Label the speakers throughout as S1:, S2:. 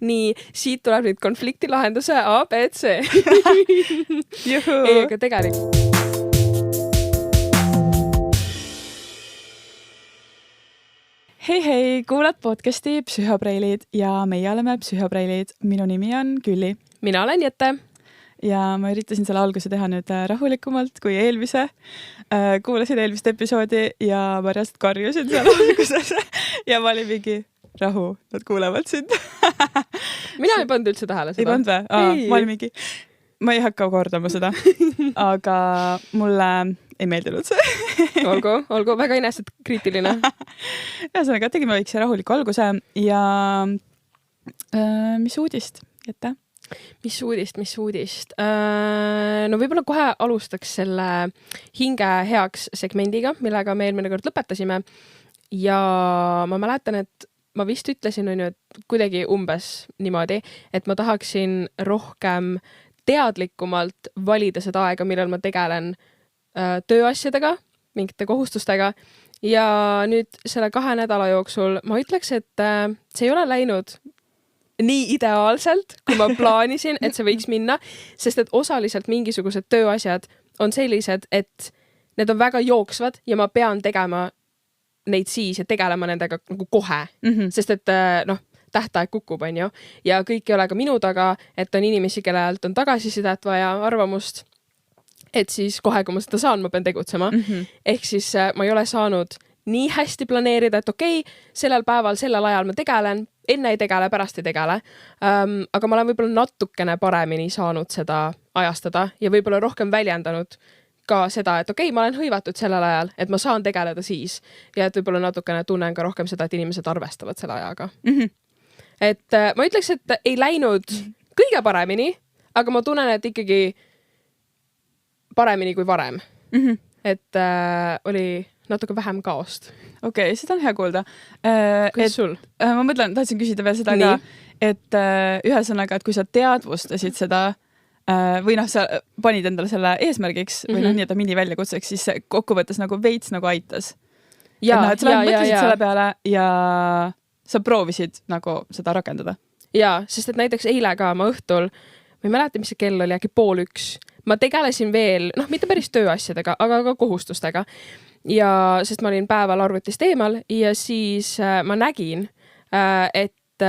S1: nii, siit tuleb nüüd konflikti lahenduse A, B, C. Aga tegelikult.
S2: Hei, kuulad podcasti Psühhopreilid ja meie oleme Psühhopreilid. Minu nimi on Külli.
S1: Mina olen Jette.
S2: Ja ma üritasin selle alguse teha nüüd rahulikumalt kui eelmise. Kuulasin eelmist episoodi ja ma reaalselt karjusin seal alguses. Ja ma olin mingi rahu, nad kuulevad sind.
S1: Mina ei pannud üldse tähele seda.
S2: Ei pannud või? Ma olin mingi, ma ei hakka kordama seda. Aga mulle ei meeldinud see.
S1: olgu, väga ineselt kriitiline.
S2: Ühesõnaga, tegime väikse rahuliku alguse ja mis uudist, Jette?
S1: Mis uudist? No võib-olla kohe alustaks selle hinge heaks segmendiga, millega me eelmine kord lõpetasime. Ja ma mäletan, et ma vist ütlesin, et kuidagi umbes niimoodi, et ma tahaksin rohkem teadlikumalt valida seda aega, millal ma tegelen tööasjadega, mingite kohustustega. Ja nüüd selle 2 nädala jooksul ma ütleks, et see ei ole läinud nii ideaalselt, kui ma plaanisin, et see võiks minna, sest et osaliselt mingisugused tööasjad on sellised, et need on väga jooksvad ja ma pean tegema neid siis ja tegelema nendega nagu kohe. Sest et tähtaeg kukub, on ju. Ja kõik ei ole ka minu taga, et on inimesi, kellelt on tagasisidet vaja arvamust, et siis kohe, kui ma seda saan, ma pean tegutsema. Ehk siis ma ei ole saanud nii hästi planeerida, et okei, sellel päeval, sellel ajal ma tegelen, enne ei tegele, pärast ei tegele. Aga ma olen võib-olla natukene paremini saanud seda ajastada ja võib-olla rohkem väljendanud ka seda, et okei, ma olen hõivatud sellel ajal, et ma saan tegeleda siis. Ja et võib-olla natukene tunnen ka rohkem seda, et inimesed arvestavad selle ajaga. Et ma ütleks, et ei läinud kõige paremini, aga ma tunnen, et ikkagi paremini kui varem. Et oli natuke vähem kaost.
S2: Okei, seda on hea kuulda.
S1: Kuidas sul?
S2: Ma mõtlen, tahtsin küsida veel seda ka, et ühesõnaga, et kui sa teadvustasid seda või sa panid endale selle eesmärgiks või nii, et miniväljakutseks, siis kokkuvõttes nagu veits nagu aitas. Et sa mõtlesid selle peale ja sa proovisid nagu seda rakendada.
S1: Jaa, sest et näiteks eile ka ma õhtul, ma ei mäleta, mis see kell oli, äkki 12:30. Ma tegelesin veel, mitte päris tööasjadega, aga ka kohustustega. Ja sest ma olin päeval arvutist eemal ja siis ma nägin, et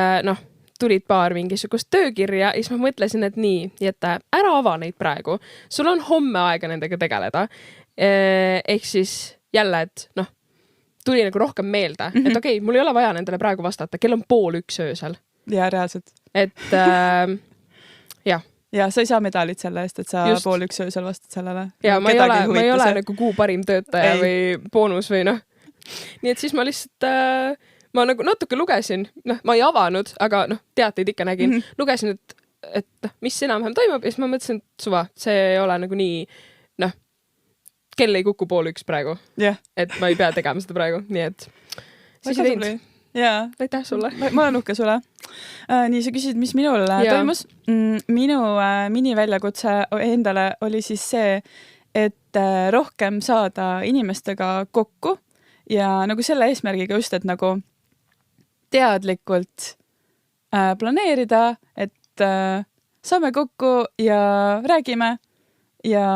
S1: tulid paar mingisugust töökirja ja siis ma mõtlesin, et nii, Jette, ära ava neid praegu. Sul on homme aega nendega tegeleda. Ehk siis jälle, et tuli nagu rohkem meelde, et okei, mul ei ole vaja nendele praegu vastata. Kell on 12:30 öösel.
S2: Ja reaalselt.
S1: Et jah.
S2: Ja sa ei saa medalit selle eest, et sa 12:30 öösel vastad sellele.
S1: Ja ma ei ole nagu kuu parim töötaja või boonus või Nii et siis ma lihtsalt, ma nagu natuke lugesin, ma ei avanud, aga teateid ikka nägin. Lugesin, et mis enam-vähem toimub ja siis ma mõtlesin, et suva, see ei ole nagu nii, kell ei kuku 12:30 praegu. Et ma ei pea tegema seda praegu, nii et siis ei teinud.
S2: Jaa.
S1: Aitäh sulle.
S2: Ma olen uhke sulle. Nii, sa küsisid, mis minul toimus. Minu miniväljakutse endale oli siis see, et rohkem saada inimestega kokku ja nagu selle eesmärgiga just, et nagu teadlikult planeerida, et saame kokku ja räägime ja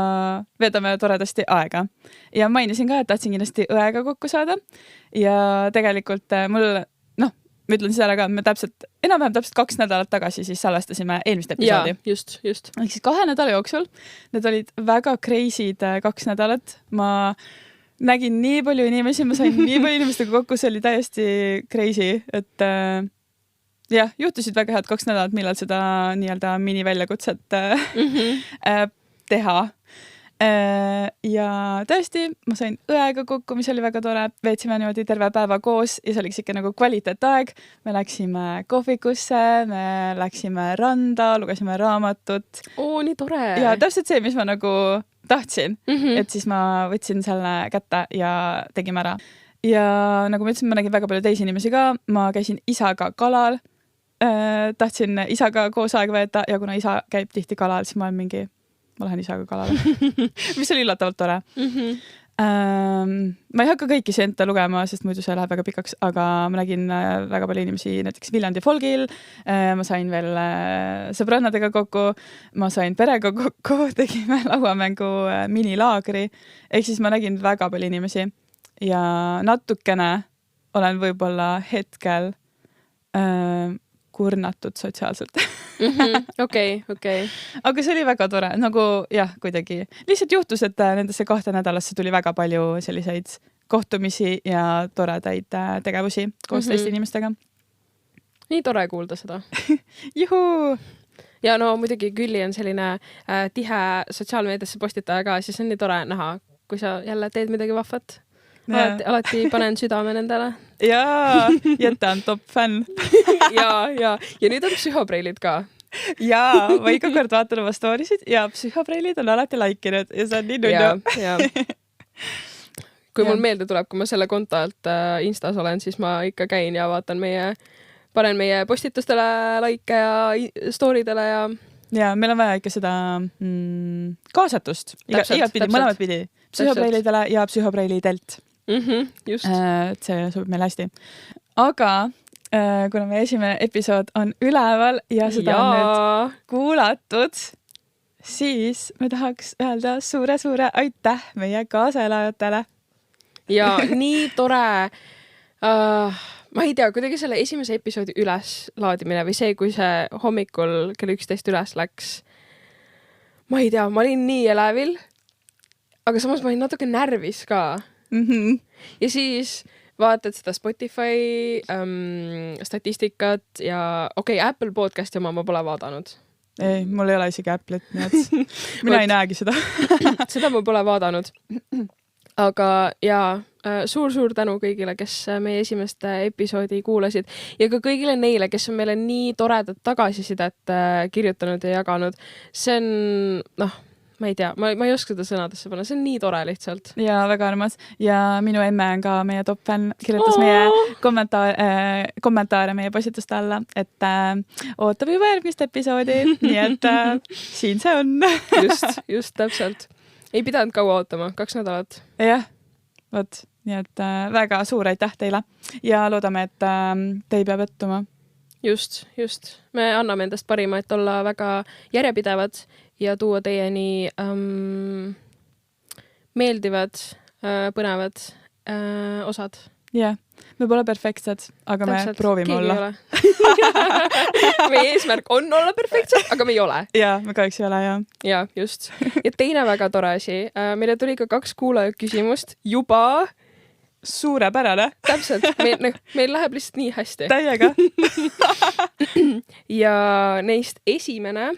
S2: veedame toredasti aega. Ja mainisin ka, et tahtsin kindlasti õega kokku saada ja tegelikult mul, ma ütlen seda ka, me enam-vähem täpselt 2 nädalat tagasi siis salvestasime eelmist episoodi.
S1: Jaa, just.
S2: Ehk siis 2 nädala jooksul. Need olid väga crazy'd 2 nädalat. Ma nägin nii palju inimesi, ma sain nii palju inimestega kokku, see oli täiesti crazy, et jah, juhtusid väga head 2 nädalat, millal seda nii-öelda miniväljakutset teha. Ja tõesti, ma sain õega kokku, mis oli väga tore. Veetsime niimoodi terve päeva koos ja see oli ikka nagu kvaliteetaeg. Me läksime kohvikusse, me läksime randa, lugesime raamatut.
S1: Nii tore.
S2: Ja täpselt see, mis ma nagu tahtsin. Et siis ma võtsin selle kätte ja tegime ära. Ja nagu ma ütlesin, ma nägin väga palju teisi inimesi ka. Ma käisin isaga kalal. Tahtsin isaga koos aeg veeta ja kuna isa käib tihti kalal, siis ma lähen isaga kalale. Mis oli üllatavalt tore. Ma ei hakka kõiki see enda lugema, sest muidu see läheb väga pikaks, aga ma nägin väga palju inimesi näiteks Viljandi folgil, ma sain veel sõbrannadega kokku, ma sain perega kokku, tegime lauamängu minilaagri, ehk siis ma nägin väga palju inimesi ja natukene olen võib-olla hetkel kurnatud sotsiaalselt.
S1: Okei.
S2: Aga see oli väga tore, nagu jah, kuidagi. Lihtsalt juhtus, et nendesse 2 nädalasse tuli väga palju selliseid kohtumisi ja toredaid tegevusi koos teiste inimestega.
S1: Nii tore kuulda seda.
S2: Juhu!
S1: Ja no muidugi Külli on selline tihe sotsiaalmeediasse postitaja ka, siis on nii tore näha, kui sa jälle teed midagi vahvat. Alati panen südame nendele.
S2: Jaa, Jette on top fänn.
S1: ja nüüd on psühhopreilid ka.
S2: Jaa, ma iga kord vaatan oma storysid ja psühhopreilid on alati laikinud ja see on nii nunnu.
S1: Kui mul meelde tuleb, kui ma selle konto alt Instas olen, siis ma ikka käin ja vaatan panen meie postitustele like ja story'dele ja...
S2: Ja meil on vaja ikka seda kaasatust. Igat pidi, mõlemad pidi. Psühhopreilidele ja psühhopreilidelt.
S1: Just.
S2: See sobib meil hästi. Aga kuna meie esimene episood on üleval ja seda on nüüd kuulatud, siis me tahaks öelda suure aitäh meie kaasaelajatele.
S1: Ja nii tore... ma ei tea, kuidagi selle esimese episoodi üleslaadimine või see, kui see hommikul kell 11 üles läks. Ma ei tea, ma olin nii elevil, aga samas ma olin natuke närvis ka. Ja siis vaatad seda Spotify statistikat ja Apple podcasti oma ma pole vaadanud.
S2: Ei, mul ei ole isegi Apple'it, nii et mina ei näegi seda.
S1: Seda ma pole vaadanud. Aga jaa, suur tänu kõigile, kes meie esimest episoodi kuulasid ja ka kõigile neile, kes on meile nii toredat tagasisidet kirjutanud ja jaganud. See on, ma ei tea, ma ei oska seda sõnadesse panna, see on nii tore lihtsalt.
S2: Ja väga armas. Ja minu emme on ka meie top fänn, kirjutas meie kommentaare meie postituste alla, et ootab juba järgmist episoodi, nii et siin see on.
S1: Just täpselt. Ei pidanud kaua ootama, 2 nädalat.
S2: Jah, võt, nii et väga suur aitäh teile ja loodame, et te ei pea pettuma.
S1: Just. Me anname endast parima, et olla väga järjepidevad ja tuua teieni meeldivad, põnevad osad.
S2: Jah, me pole perfektsed, aga me proovime olla.
S1: Meie eesmärk on olla perfektsed, aga me ei ole.
S2: Ja, me kahjuks ei ole, jah.
S1: Ja, just. Ja teine väga tore asi, meile tuli ka 2 kuulaja küsimust juba.
S2: Suurepärane.
S1: Täpselt, meil läheb lihtsalt nii hästi.
S2: Täiega.
S1: Ja neist esimene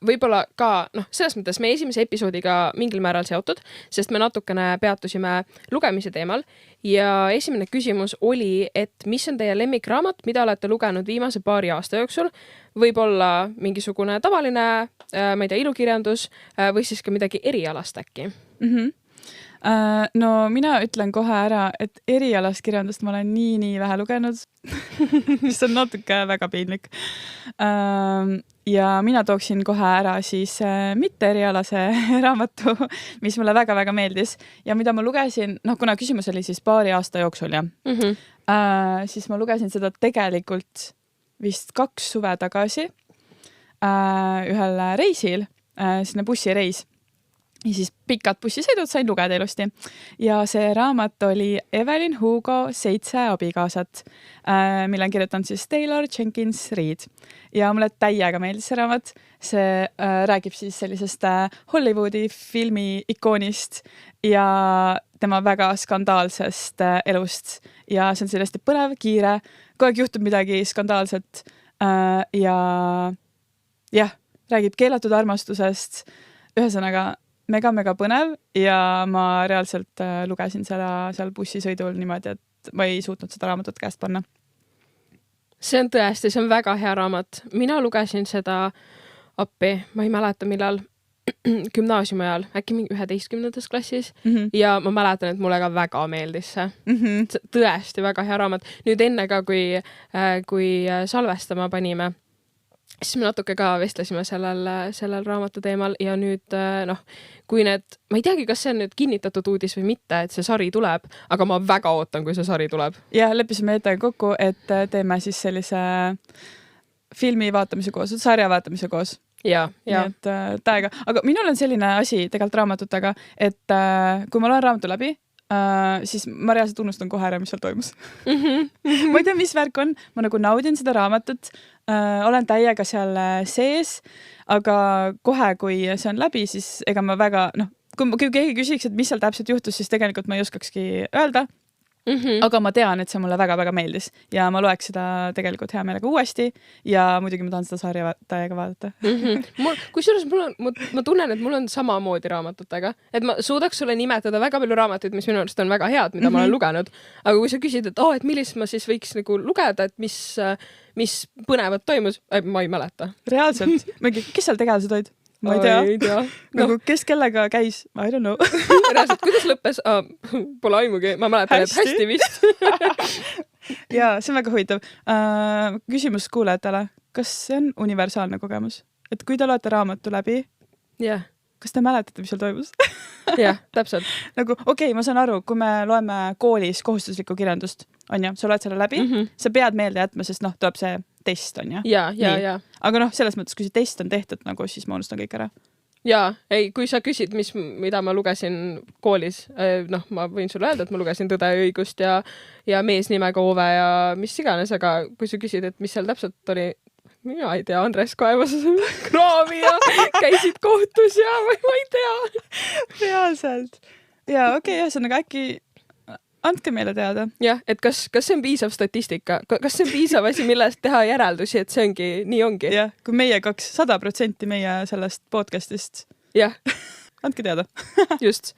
S1: võib-olla ka, selles mõttes meie esimese episoodiga mingil määral seotud, sest me natukene peatusime lugemise teemal ja esimene küsimus oli, et mis on teie lemmikraamat, mida olete lugenud viimase 2 aasta jooksul, võib-olla mingisugune tavaline, ma ei tea, ilukirjandus või siis ka midagi erialast äkki?
S2: No mina ütlen kohe ära, et erialast kirjandust ma olen nii vähe lugenud, mis on natuke väga piinlik. Ja mina tooksin kohe ära siis mitte erialase raamatu, mis mulle väga meeldis ja mida ma lugesin, kuna küsimus oli siis 2 aasta jooksul, siis ma lugesin seda tegelikult vist 2 suve tagasi ühel reisil, sinna bussireis. Ja siis pikad bussisõidud sain lugeda ilusti. Ja see raamat oli Evelyn Hugo 7 abikaasat, mille on kirjutanud siis Taylor Jenkins Reid. Ja mulle täiega meeldis see raamat. See räägib siis sellisest Hollywoodi filmi ikoonist ja tema väga skandaalsest elust. Ja see on sellesti põnev, kiire, kogu aeg juhtub midagi skandaalset ja räägib keelatud armastusest. Ühesõnaga mega põnev ja ma reaalselt lugesin seda seal bussisõidul niimoodi, et ma ei suutnud seda raamatut käest panna.
S1: See on tõesti, see on väga hea raamat. Mina lugesin seda appi, ma ei mäleta millal, gümnaasiumi ajal, äkki mingi 11. klassis ja ma mäletan, et mulle ka väga meeldis see. Tõesti väga hea raamat. Nüüd enne ka, kui salvestama panime, siis me natuke ka vestlesime sellel raamatu teemal ja nüüd kui ma ei teagi, kas see on nüüd kinnitatud uudis või mitte, et see sari tuleb, aga ma väga ootan, kui see sari tuleb.
S2: Ja leppisime ette kokku, et teeme siis sellise filmi vaatamise koos, sarja vaatamise koos.
S1: Ja.
S2: Nii et täiega. Aga minul on selline asi tegelikult raamatutega, et kui ma loen raamatu läbi, siis ma reaalselt unustan kohe ära, mis seal toimus. Ma ei tea, mis värk on. Ma nagu naudin seda raamatut, olen täiega seal sees, aga kohe, kui see on läbi, siis ega ma väga, kui keegi küsiks, et mis seal täpselt juhtus, siis tegelikult ma ei oskakski öelda. Aga ma tean, et see mulle väga-väga meeldis ja ma loeks seda tegelikult hea meelega uuesti ja muidugi ma tahan seda sarja täiega vaadata.
S1: Kusjuures ma tunnen, et mul on samamoodi raamatutega, et ma suudaks sulle nimetada väga palju raamatuid, mis minu arust on väga head, mida ma olen lugenud, aga kui sa küsid, et et millist ma siis võiks nagu lugeda, et mis põnevat toimus, ma ei mäleta.
S2: Reaalselt? Kes seal tegelased olid? Ma ei tea. Nagu kes kellega käis? I don't know.
S1: Reaalselt, kuidas lõppes? Pole aimugi. Ma mäletan, et hästi vist.
S2: Jaa, see on väga huvitav. Küsimus kuulajatele. Kas see on universaalne kogemus? Et kui te loete raamatu läbi, kas te mäletate, mis seal toimus?
S1: Jah, täpselt.
S2: Nagu, ma saan aru, kui me loeme koolis kohustuslikku kirjandust, on ju, sa loed selle läbi, sa pead meelde jätma, sest tuleb see test, on ju?
S1: Ja.
S2: Aga selles mõttes, kui see test on tehtud, siis ma unustan kõik ära.
S1: Jaa, kui sa küsid, mida ma lugesin koolis, ma võin sulle öelda, et ma lugesin Tõde ja õigust ja Mees nimega Ove ja mis iganes, aga kui sa küsid, et mis seal täpselt oli, mina ei tea, Andres kaevas kraavi ja käisid kohtus ja ma ei tea. Reaalselt. Ja ühesõnaga äkki andke meile teada. Jah, et kas see on piisav statistika? Kas see on piisav asi, millest teha järeldusi, et see ongi, nii ongi? Jah, kui meie 100% meie sellest podcastist. Jah. Andke teada. Just.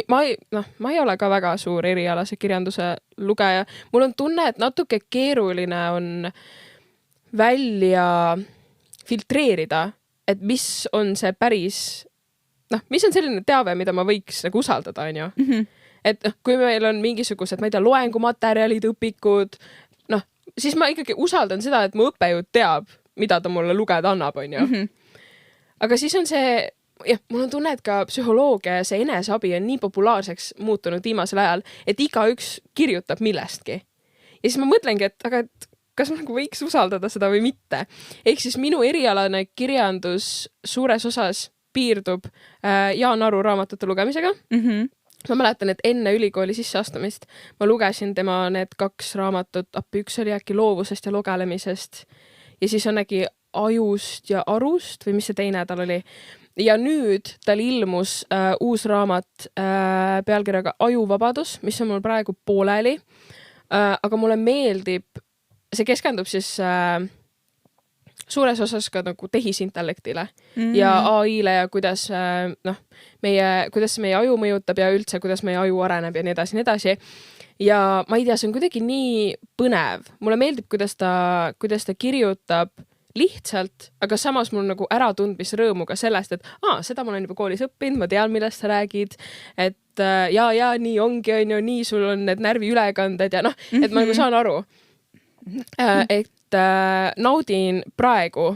S1: Ma ei ole ka väga suur erialase kirjanduse lugeja. Mul on tunne, et natuke keeruline on välja filtreerida, et mis on see päris mis on selline teave, mida ma võiks nagu usaldada, on ju? Et kui meil on mingisugused, ma ei tea, loengumaterjalid, õpikud, siis ma ikkagi usaldan seda, et mu õppejõud teab, mida ta mulle lugeda annab, on ju? Aga siis on see, mul on tunne, et ka psühholoogia ja see eneseabi on nii populaarseks muutunud viimasel ajal, et igaüks kirjutab millestki. Ja siis ma mõtlengi, et kas ma nagu võiks usaldada seda või mitte. Ehk siis minu erialane kirjandus suures osas piirdub Jaan Aru raamatute lugemisega. Ma mäletan, et enne ülikooli sisseastumist ma lugesin tema need 2 raamatut, üks oli äkki loovusest ja lugelemisest ja siis on äkki ajust ja arust või mis see teine tal oli. Ja nüüd tal ilmus uus raamat pealkirjaga Ajuvabadus, mis on mul praegu pooleli. Aga mulle meeldib, see keskendub siis suures osas ka nagu tehisintellektile ja AI-le ja kuidas meie aju mõjutab ja üldse, kuidas meie aju areneb ja nii edasi. Ja ma ei tea, see on kuidagi nii põnev. Mulle meeldib, kuidas ta kirjutab lihtsalt, aga samas mul nagu äratundmisrõõmu ka sellest, et seda ma olen juba koolis õppinud, ma tean, millest sa räägid, et ja nii ongi, on ju, nii sul on need närviülekanded ja et ma nagu saan aru. Et naudin praegu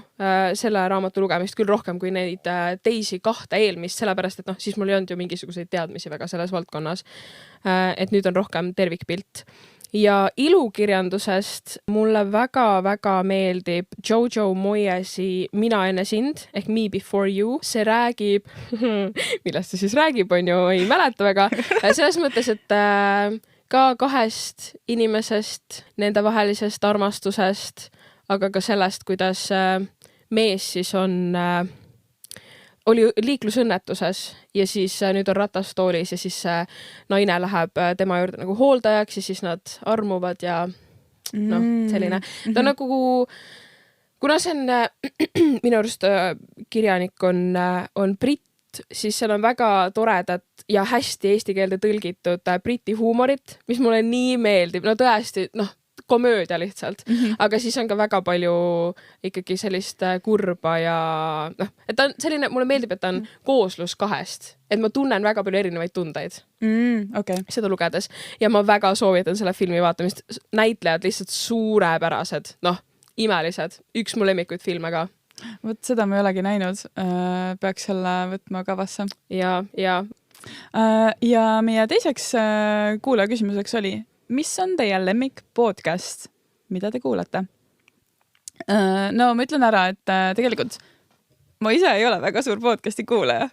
S1: selle raamatu lugemist küll rohkem kui neid teisi 2 eelmist, sellepärast, et siis mul ei olnud ju mingisuguseid teadmisi väga selles valdkonnas. Et nüüd on rohkem tervikpilt. Ja ilukirjandusest mulle väga-väga meeldib Jojo Moyesi Mina enne sind ehk Me Before You. See räägib, millest see siis räägib, on ju, ei mäleta väga. Selles mõttes, et ka 2 inimesest, nende vahelisest armastusest, aga ka sellest, kuidas mees siis oli liiklusõnnetuses ja siis nüüd on ratastoolis ja siis naine läheb tema juurde nagu hooldajaks ja siis nad armuvad ja selline. Ta nagu, kuna see on minu arust kirjanik on britt, siis seal on väga toredat ja hästi eesti keelde tõlgitud briti huumorit, mis mulle nii meeldib. Tõesti, komöödia lihtsalt aga siis on ka väga palju ikkagi sellist kurba ja noh, et ta on selline, mulle meeldib, et ta on kooslus kahest, et ma tunnen väga palju erinevaid tundeid
S2: okay.
S1: seda lugedes ja ma väga soovitan selle filmi vaatamist. Näitlejad lihtsalt suurepärased, noh, imelised, üks mu lemmikuid filme ka.
S2: Vot seda ma ei olegi näinud, peaks selle võtma kavasse.
S1: Ja
S2: meie teiseks kuulaja küsimuseks oli, mis on teie lemmik podcast, mida te kuulate? No ma ütlen ära, et tegelikult ma ise ei ole väga suur podcasti kuulaja.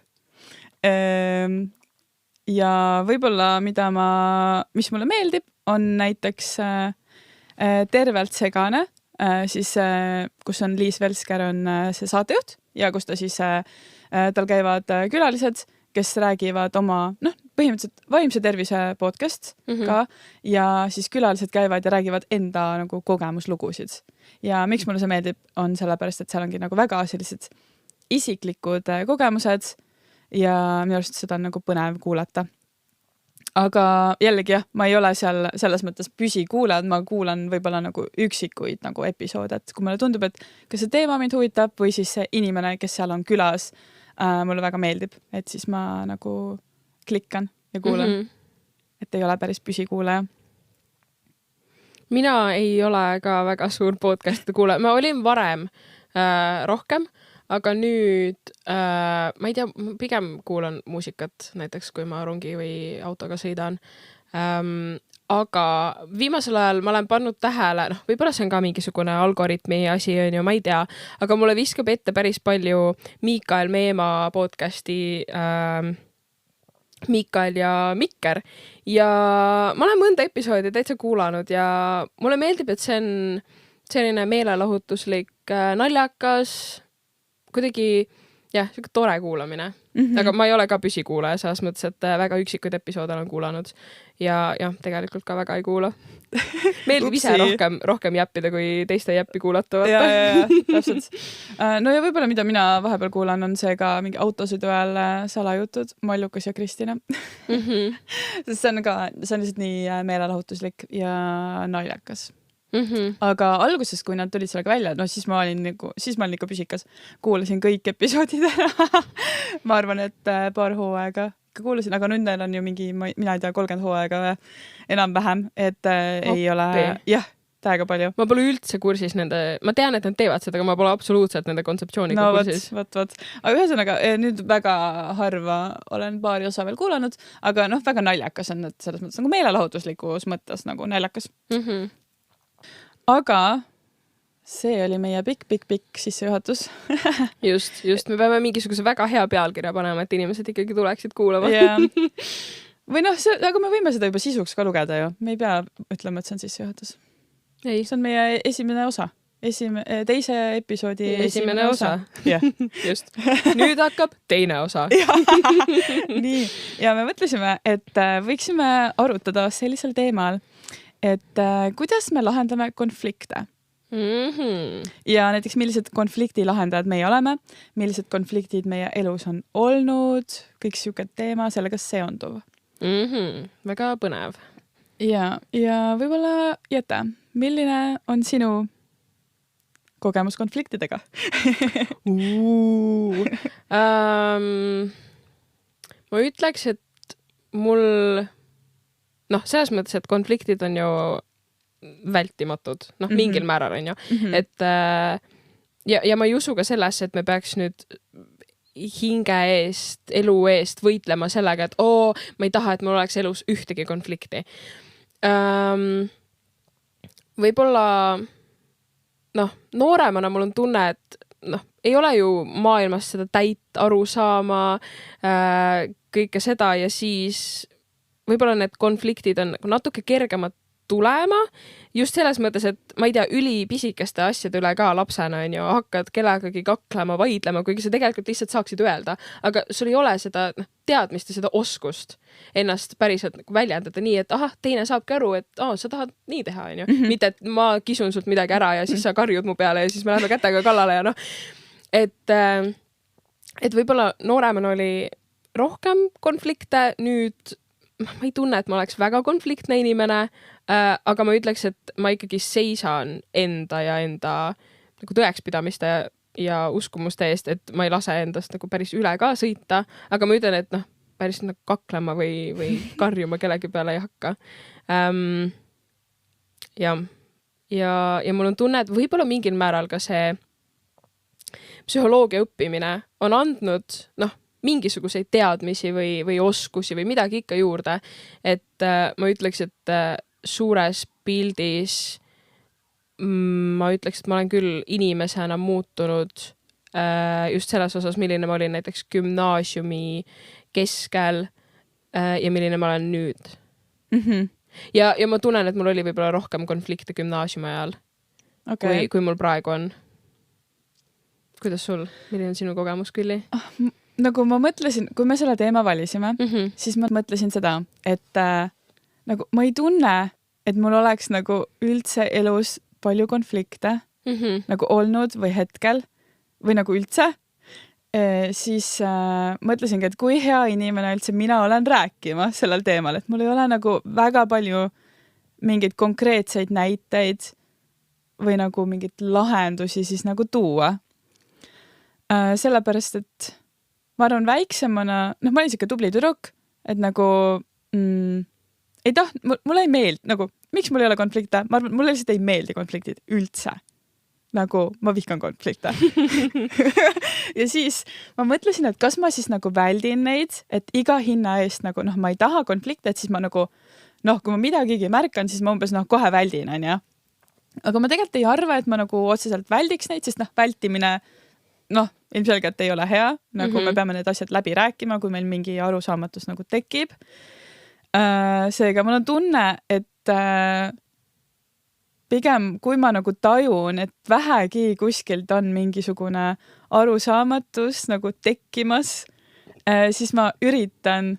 S2: Ja võib-olla mis mulle meeldib, on näiteks Tervelt segane, siis kus on Liis Velsker on see saatejuht ja kus ta siis tal käivad külalised, kes räägivad oma, põhimõtteliselt vaimse tervise podcast ka ja siis külalised käivad ja räägivad enda nagu kogemuslugusid. Ja miks mulle see meeldib, on sellepärast, et seal ongi nagu väga sellised isiklikud kogemused ja minu arust seda on nagu põnev kuulata. Aga jällegi jah, ma ei ole seal selles mõttes püsikuulajad, ma kuulan võib-olla nagu üksikuid nagu episoode, et kui mulle tundub, et kas see teema mind huvitab või siis see inimene, kes seal on külas, mulle väga meeldib, et siis ma nagu klikkan ja kuulan, et ei ole päris püsikuulaja.
S1: Mina ei ole ka väga suur podcastide kuulaja, ma olin varem rohkem, aga nüüd ma ei tea, pigem kuulan muusikat näiteks, kui ma rongi või autoga sõidan. Aga viimasel ajal ma olen pannud tähele, võib-olla see on ka mingisugune algoritmi asi, on ju, ma ei tea, aga mulle viskab ette päris palju Miikael Meema podcasti Miikael ja Mikker ja ma olen mõnda episoodi täitsa kuulanud ja mulle meeldib, et see on selline meelelahutuslik, naljakas, kuidagi jah, siuke tore kuulamine. Aga ma ei ole ka püsikuulaja selles mõttes, et väga üksikuid episoode olen kuulanud ja tegelikult ka väga ei kuula. Meeldib ise rohkem jäppida, kui teiste jäppi kuulata.
S2: Ja, täpselt. No ja võib-olla mida mina vahepeal kuulan, on see ka mingi autosõidu ajal salajutud, Mallukas ja Kristina. Sest see on lihtsalt nii meelelahutuslik ja naljakas. Aga alguses, kui nad tulid sellega välja, siis ma olin ikka püsikas. Kuulasin kõik episoodid ära. Ma arvan, et paar hooaega kuulasin, aga nüüd neil on ju mingi, mina ei tea, 30 hooaega enam-vähem, et ei ole, jah, täiega palju.
S1: Ma pole üldse kursis nende, ma tean, et nad teevad seda, aga ma pole absoluutselt nende kontseptsiooniga kursis.
S2: Võt. Aga ühesõnaga, nüüd väga harva olen paari osa veel kuulanud, aga väga naljakas on, et selles mõttes nagu meelelahutuslikus mõttes nagu naljakas. Aga see oli meie pikk sissejuhatus.
S1: Just. Me peame mingisuguse väga hea pealkirja panema, et inimesed ikkagi tuleksid kuulama.
S2: Või aga me võime seda juba sisuks ka lugeda ju. Me ei pea ütlema, et see on sissejuhatus.
S1: Ei.
S2: See on meie esimene osa. Teise episoodi
S1: esimene osa.
S2: Yeah.
S1: Just. Nüüd hakkab teine osa.
S2: Nii. Ja me mõtlesime, et võiksime arutada sellisel teemal, et kuidas me lahendame konflikte. Ja näiteks millised konflikti lahendajad meie oleme, millised konfliktid meie elus on olnud, kõik siuke teema sellega seonduv.
S1: Väga põnev.
S2: Ja võib-olla Jette, milline on sinu kogemus konfliktidega?
S1: Ma ütleks, et mul selles mõttes, et konfliktid on ju vältimatud, mingil määral on ju, et ja ma ei usu ka sellesse, et me peaks nüüd hinge eest, elu eest võitlema sellega, et ma ei taha, et mul oleks elus ühtegi konflikti. Võib-olla nooremana mul on tunne, et ei ole ju maailmas seda täit aru saama, kõike seda ja siis võib-olla need konfliktid on natuke kergemad tulema, just selles mõttes, et ma ei tea, ülipisikeste asjade üle ka lapsena on ju, hakkad kellegagi kaklema, vaidlema, kuigi sa tegelikult lihtsalt saaksid öelda, aga sul ei ole seda teadmist ja seda oskust ennast päriselt väljendada nii, et teine saabki aru, et sa tahad nii teha, on ju. Mitte, et ma kisun sult midagi ära ja siis sa karjud mu peale ja siis me läheme kätega kallale ja et võib-olla nooremana oli rohkem konflikte, nüüd ma ei tunne, et ma oleks väga konfliktne inimene, aga ma ütleks, et ma ikkagi seisan enda ja enda nagu tõekspidamiste ja uskumuste eest, et ma ei lase endast nagu päris üle ka sõita, aga ma ütlen, et noh, päris nagu kaklema või karjuma kellegi peale ei hakka. Ja mul on tunne, et võib-olla mingil määral ka see psühholoogia õppimine on andnud, mingisuguseid teadmisi või oskusi või midagi ikka juurde. Et ma ütleks, et suures pildis ma ütleks, et ma olen küll inimesena muutunud just selles osas, milline ma olin näiteks gümnaasiumi keskel ja milline ma olen nüüd. Ja ma tunnen, et mul oli võib-olla rohkem konflikte gümnaasiumi ajal, kui mul praegu on. Kuidas sul? Milline on sinu kogemus, Külli?
S2: Nagu ma mõtlesin, kui me selle teema valisime, siis ma mõtlesin seda, et nagu ma ei tunne, et mul oleks nagu üldse elus palju konflikte nagu olnud või hetkel või nagu üldse. Siis mõtlesingi, et kui hea inimene üldse mina olen rääkima sellel teemal, et mul ei ole nagu väga palju mingeid konkreetseid näiteid või nagu mingeid lahendusi siis nagu tuua. Sellepärast, et ma arvan väiksemana, ma olin siuke tubli tüdruk, et nagu ei mulle ei meeldi, nagu miks mul ei ole konflikte? Ma arvan, mulle lihtsalt ei meeldi konfliktid üldse. Nagu ma vihkan konflikte. Ja siis ma mõtlesin, et kas ma siis nagu väldin neid, et iga hinna eest nagu ma ei taha konflikte, et siis ma nagu kui ma midagigi märkan, siis ma umbes kohe väldin, on ja. Aga ma tegelikult ei arva, et ma nagu otseselt väldiks neid, sest vältimine ilmselgelt ei ole hea, nagu me peame need asjad läbi rääkima, kui meil mingi arusaamatus nagu tekib. Seega mul on tunne, et pigem kui ma nagu tajun, et vähegi kuskilt on mingisugune arusaamatus nagu tekkimas, siis ma üritan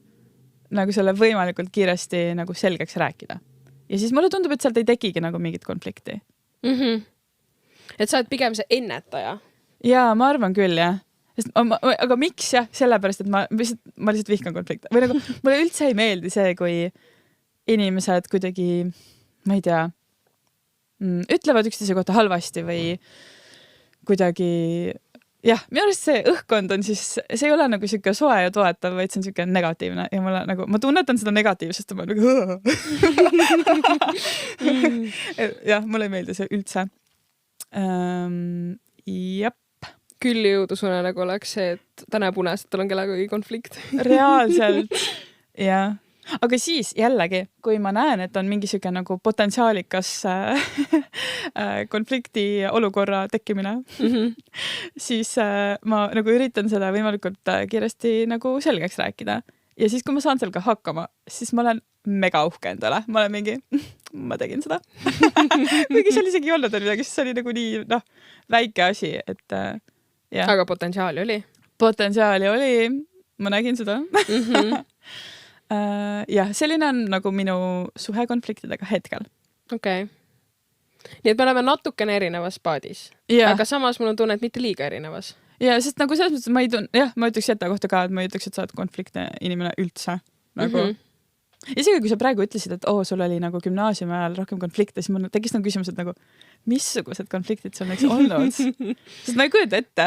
S2: nagu selle võimalikult kiiresti nagu selgeks rääkida. Ja siis mulle tundub, et sealt ei tekigi nagu mingit konflikti.
S1: Et sa oled pigem see ennetaja?
S2: Jaa, ma arvan küll, jah. Aga miks jah? Sellepärast, et ma lihtsalt vihkan konflikte. Või nagu, mulle üldse ei meeldi see, kui inimesed kuidagi, ma ei tea, ütlevad üksteise kohta halvasti või kuidagi, jah, minu arust see õhkkond on siis, see ei ole nagu siuke soe ja toetav, vaid see on siuke negatiivne ja ma tunnetan seda negatiivsest, ma nagu jah, mulle ei meeldi see üldse. Jep.
S1: Külli jõudusune nagu oleks see, et ta näeb unes, et tal on kellegagi konflikt.
S2: Reaalselt, jah. Aga siis jällegi, kui ma näen, et on mingi siuke nagu potentsiaalikas konflikti olukorra tekkimine, siis ma nagu üritan seda võimalikult kiiresti nagu selgeks rääkida. Ja siis, kui ma saan seal ka hakkama, siis ma olen mega uhke endale. Ma olen mingi, ma tegin seda. Kuigi seal isegi ei olnud midagi, siis see oli nagu nii, väike asi, et jah.
S1: Aga potentsiaali oli?
S2: Potentsiaali oli, ma nägin seda. Jah, selline on nagu minu suhe konfliktidega hetkel.
S1: Okei. Nii et me oleme natukene erinevas paadis. Aga samas mul on tunne, et mitte liiga erinevas.
S2: Ja, sest nagu selles mõttes ma ei tunne, jah, ma ütleks jätta kohta ka, et ma ei ütleks, et sa oled konfliktne inimene üldse. Nagu isegi kui sa praegu ütlesid, et sul oli nagu gümnaasiumi ajal rohkem konflikte, siis mul tekkis nagu küsimus, et nagu missugused konfliktid sul näiteks olnud? Sest ma ei kujuta ette.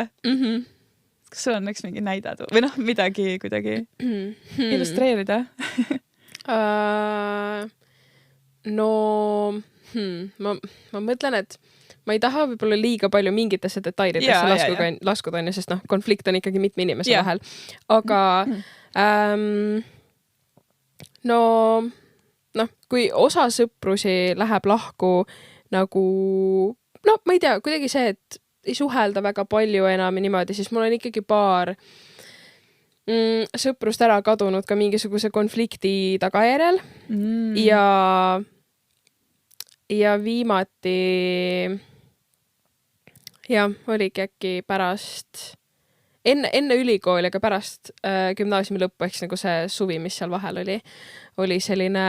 S2: Kas sul on näiteks mingi näide või midagi kuidagi illustreerida?
S1: Ma mõtlen, et ma ei taha võib-olla liiga palju mingitesse detailidesse laskuda, sest konflikt on ikkagi mitme inimese vahel. Aga kui osa sõprusi läheb lahku nagu, ma ei tea, kuidagi see, et ei suhelda väga palju enam ja niimoodi, siis mul on ikkagi paar sõprust ära kadunud ka mingisuguse konflikti tagajärjel. Ja viimati oligi äkki pärast enne ülikooli, aga pärast gümnaasiumi lõppu, ehk nagu see suvi, mis seal vahel oli selline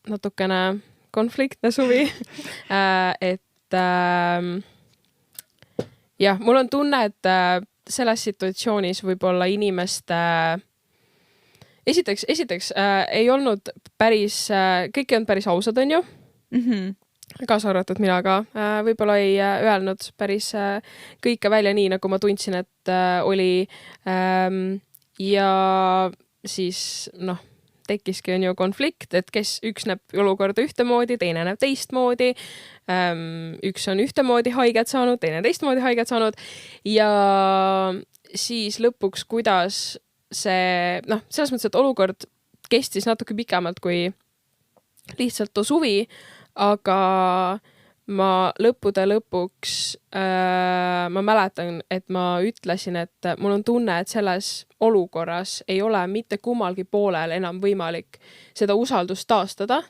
S1: natukene konfliktne suvi. Et jah, mul on tunne, et selles situatsioonis võib-olla inimeste esiteks ei olnud päris, kõik ei olnud päris ausad, on ju. Kaasa arvatud mina ka. Võib-olla ei öelnud päris kõike välja nii, nagu ma tundsin, et oli. Ja siis, tekkiski on ju konflikt, et üks näeb olukorda ühtemoodi, teine näeb teistmoodi. Üks on ühtemoodi haiget saanud, teine teistmoodi haiget saanud. Ja siis lõpuks, kuidas see, selles mõttes, et olukord kestis natuke pikemalt kui lihtsalt too suvi, aga ma lõppude lõpuks ma mäletan, et ma ütlesin, et mul on tunne, et selles olukorras ei ole mitte kummalgi poolel enam võimalik seda usaldust taastada.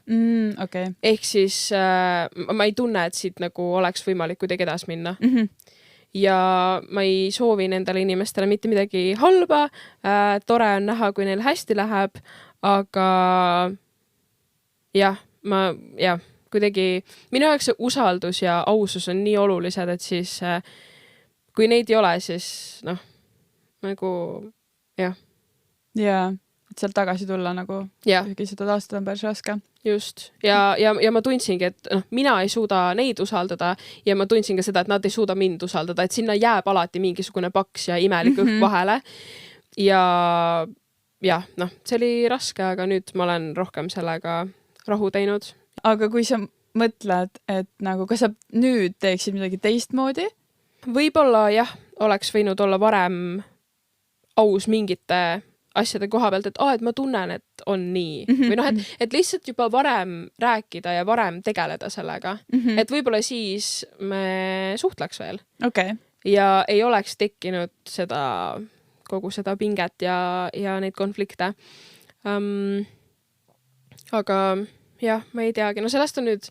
S2: Okay.
S1: Ehk siis ma ei tunne, et siit nagu oleks võimalik kuidagi edasi minna. Ja ma ei soovi nendele inimestele mitte midagi halba. Tore on näha, kui neil hästi läheb, aga kuidagi minu jaoks see usaldus ja ausus on nii olulised, et siis kui neid ei ole, siis nagu jah.
S2: Jaa, et sealt tagasi tulla nagu kuigi seda taastada on päris raske.
S1: Just. Ja ma tundsingi, et mina ei suuda neid usaldada ja ma tundsin ka seda, et nad ei suuda mind usaldada, et sinna jääb alati mingisugune paks ja imelik õhk vahele. Ja see oli raske, aga nüüd ma olen rohkem sellega rahu teinud.
S2: Aga kui sa mõtled, et nagu, kas sa nüüd teeksid midagi teistmoodi?
S1: Võib-olla oleks võinud olla varem aus mingite asjade koha pealt, et ma tunnen, et on nii. Või et lihtsalt juba varem rääkida ja varem tegeleda sellega. Et võib-olla siis me suhtleks veel.
S2: Okay.
S1: Ja ei oleks tekkinud kogu seda pinget ja neid konflikte. Aga ma ei teagi. Sellest on nüüd,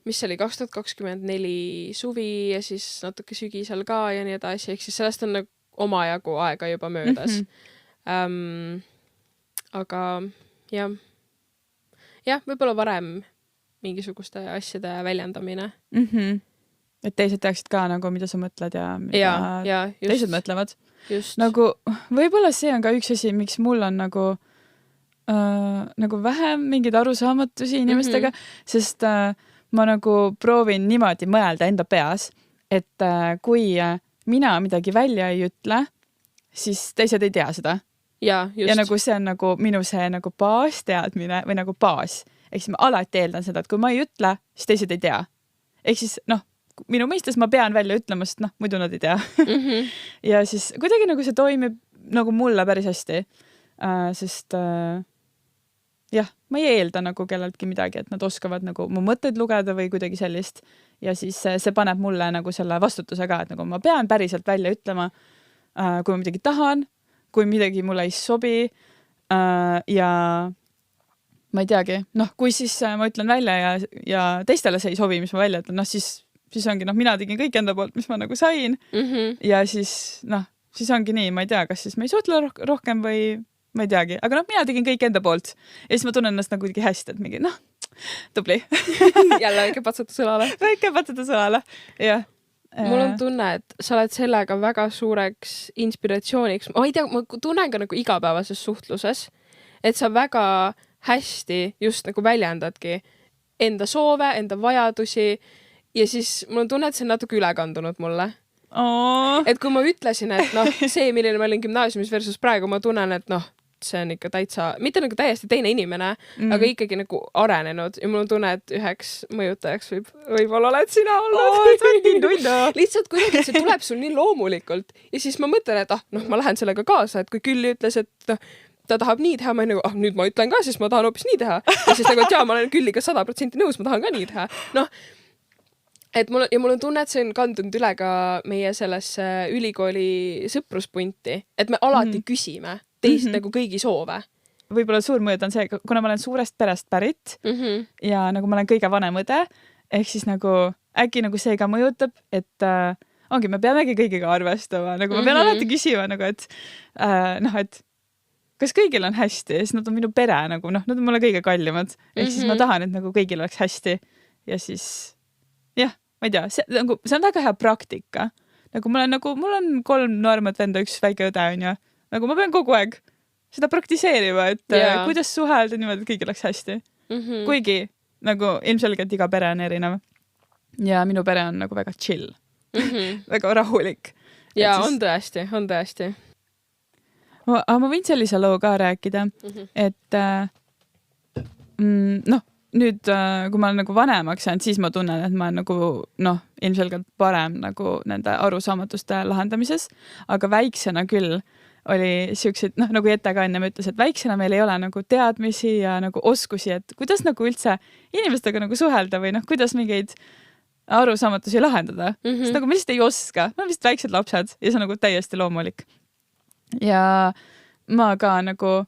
S1: mis oli 2024 suvi ja siis natuke sügisel ka ja nii edasi. Ehk siis sellest on omajagu aega juba möödas. Aga võib-olla varem mingisuguste asjade väljendamine.
S2: Et teised teaksid ka nagu, mida sa mõtled ja mida teised mõtlevad.
S1: Just.
S2: Nagu, võib-olla see on ka üks asi, miks mul on nagu vähem mingeid arusaamatusi inimestega, sest ma nagu proovin niimoodi mõelda enda peas, et kui mina midagi välja ei ütle, siis teised ei tea seda.
S1: Ja
S2: nagu see on nagu minu see nagu baasteadmine või nagu baas. Ehk siis ma alati eeldan seda, et kui ma ei ütle, siis teised ei tea. Ehk siis minu mõistes ma pean välja ütlema, sest muidu nad ei tea. Ja siis kuidagi nagu see toimib nagu mulle päris hästi. Sest ma ei eelda nagu kelleltki midagi, et nad oskavad nagu mu mõtteid lugeda või kuidagi sellist. Ja siis see paneb mulle nagu selle vastutuse ka, et nagu ma pean päriselt välja ütlema, kui ma midagi tahan, kui midagi mulle ei sobi ja ma ei teagi. Kui siis ma ütlen välja ja teistele see ei sobi, mis ma välja ütlen, siis ongi, mina tegin kõik enda poolt, mis ma nagu sain. Ja siis, siis ongi nii, ma ei tea, kas siis ma ei suhtle rohkem või ma ei teagi, aga mina tegin kõik enda poolt ja siis ma tunnen ennast nagu kuidagi hästi, et mingi, tubli.
S1: Jälle väike patsutus õlale.
S2: Väike patsutus õlale, jah.
S1: Mul on tunne, et sa oled sellega väga suureks inspiratsiooniks. Ma ei tea, ma tunnen ka nagu igapäevases suhtluses, et sa väga hästi just nagu väljendadki enda soove, enda vajadusi ja siis mul on tunne, et see on natuke ülekandunud mulle. Et kui ma ütlesin, et see, milline ma olin gümnaasiumis versus praegu, ma tunnen, et see on ikka mitte nagu täiesti teine inimene, aga ikkagi nagu arenenud ja mul on tunne, et üheks mõjutajaks võib-olla oled sina olnud. Lihtsalt kuidagi see tuleb sul nii loomulikult ja siis ma mõtlen, et ma lähen sellega kaasa, et kui Külli ütles, et ta tahab nii teha, ma nagu, nüüd ma ütlen ka, siis ma tahan hoopis nii teha. Ja siis nagu, et ma olen Külliga 100% nõus, ma tahan ka nii teha. Et mul on tunne, et see on kandunud üle ka meie sellesse ülikooli sõpruspunti, et me alati küsime teist nagu kõigi soove.
S2: Võib-olla suur mõjud on see, kuna ma olen suurest perest pärit ja nagu ma olen kõige vanem õde, ehk siis nagu äkki nagu see ka mõjutab, et me peamegi kõigiga arvestama, nagu ma pean alati küsima nagu, et kas kõigil on hästi, siis nad on minu pere nagu, nad on mulle kõige kallimad, ehk siis ma tahan, et nagu kõigil oleks hästi ja siis ma ei tea, see on väga hea praktika. Nagu mul on 3 noormat venda, 1 väike õde on ja nagu ma pean kogu aeg seda praktiseerima, et kuidas suhelda niimoodi, et kõigil oleks hästi. Kuigi nagu ilmselgelt iga pere on erinev. Ja minu pere on nagu väga chill. Väga rahulik.
S1: Ja on tõesti.
S2: Aga ma võin sellise loo ka rääkida, et nüüd, kui ma olen nagu vanemaks saanud, siis ma tunnen, et ma olen nagu, ilmselgelt parem nagu nende arusaamatuste lahendamises, aga väiksena küll oli siukseid, nagu Jette ka enne ütles, et väiksena meil ei ole nagu teadmisi ja nagu oskusi, et kuidas nagu üldse inimestega nagu suhelda või kuidas mingeid arusaamatusi lahendada. Sest nagu me lihtsalt ei oska, me vist väiksed lapsed ja see on nagu täiesti loomulik. Ja ma ka nagu